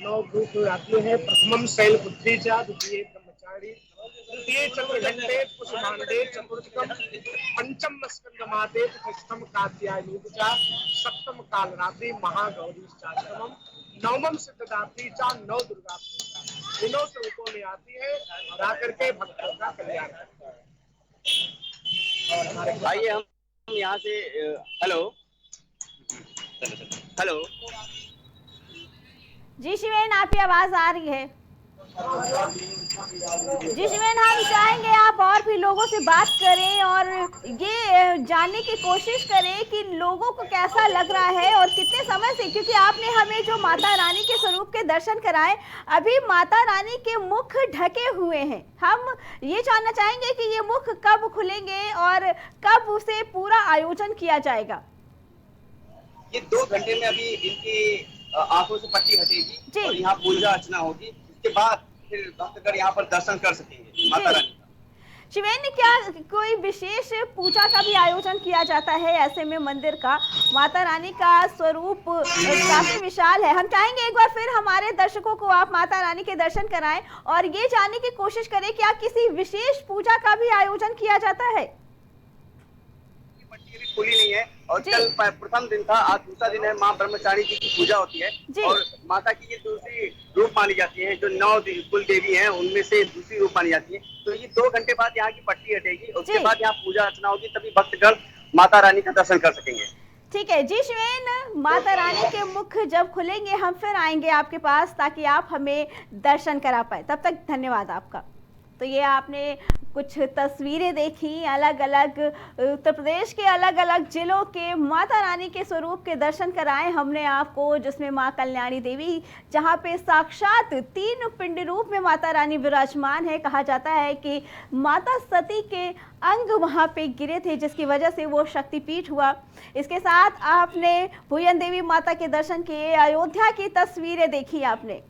9 रूप आती है। प्रथमम शैलपुत्री चा, द्वितीय ब्रह्मचारी, तृतीय चंद्रघंटे पुष्पांडे चतुर्थम, पंचम स्कंदमाते, षष्ठम कात्यायनी चा, सप्तम कालरात्रि महागौरी चाष्टमम, नवमम सिद्धदात्री चा, 9 दुर्गा पूजा इन स्वरूपों में आती है और आकर के भक्तों का कल्याण करता है। आइए हम यहाँ से हेलो हेलो जी शिवेन, आपकी आवाज आ रही है। जी शिवेन, हम चाहेंगे आप और भी लोगों से बात करें और ये जानने की कोशिश करें कि लोगों को कैसा लग रहा है और कितने समय से, क्योंकि आपने हमें जो माता रानी के स्वरूप के दर्शन कराए, अभी माता रानी के मुख ढके हुए हैं। हम ये जानना चाहेंगे कि ये मुख कब खुलेंगे और कब उसे पूरा आयोजन किया जाएगा। ये 2 घंटे में अभी इनकी आंखों से पट्टी हटेगी और यहाँ पूजा अर्चना होगी। इसके बाद फिर भक्तगण यहाँ पर दर्शन कर सकेंगे माता रानी का। शिवेन, क्या कोई विशेष पूजा का भी आयोजन किया जाता है ऐसे में मंदिर का? माता रानी का स्वरूप काफी विशाल है। हम चाहेंगे एक बार फिर हमारे दर्शकों को आप माता रानी के दर्शन कराएं और ये जानने की कोशिश करें क्या किसी विशेष पूजा का भी आयोजन किया जाता है? खुली नहीं है और कल प्रथम दिन था, आज दूसरा दिन है। माँ ब्रह्मचारिणी जी की पूजा होती है और माता की ये दूसरी रूप मानी जाती है। जो 9 कुल देवी हैं उनमें से दूसरी रूप मानी जाती है। तो ये 2 घंटे बाद यहाँ की पट्टी हटेगी, उसके बाद यहाँ पूजा अर्चना होगी, तभी भक्तगण माता रानी का दर्शन कर सकेंगे। ठीक है जी शिवेन, माता रानी के मुख जब खुलेंगे हम फिर आएंगे आपके पास ताकि आप हमें दर्शन करा पाए। तब तक धन्यवाद आपका। तो ये आपने कुछ तस्वीरें देखी, अलग अलग उत्तर प्रदेश के अलग अलग जिलों के माता रानी के स्वरूप के दर्शन कराए हमने आपको, जिसमें माँ कल्याणी देवी, जहाँ पे साक्षात 3 पिंड रूप में माता रानी विराजमान है। कहा जाता है कि माता सती के अंग वहाँ पे गिरे थे, जिसकी वजह से वो शक्तिपीठ हुआ। इसके साथ आपने भुयन देवी माता के दर्शन किए, अयोध्या की तस्वीरें देखी आपने,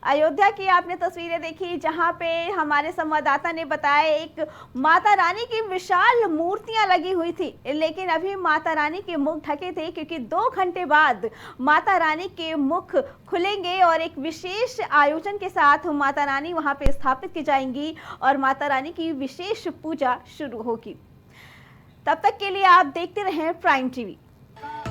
अयोध्या की आपने तस्वीरें देखी, जहां पे हमारे संवाददाता ने बताया एक माता रानी की विशाल मूर्तियां लगी हुई थी, लेकिन अभी माता रानी के मुख ढके थे क्योंकि 2 घंटे बाद माता रानी के मुख खुलेंगे और एक विशेष आयोजन के साथ माता रानी वहां पे स्थापित की जाएंगी और माता रानी की विशेष पूजा शुरू होगी। तब तक के लिए आप देखते रहें प्राइम टीवी।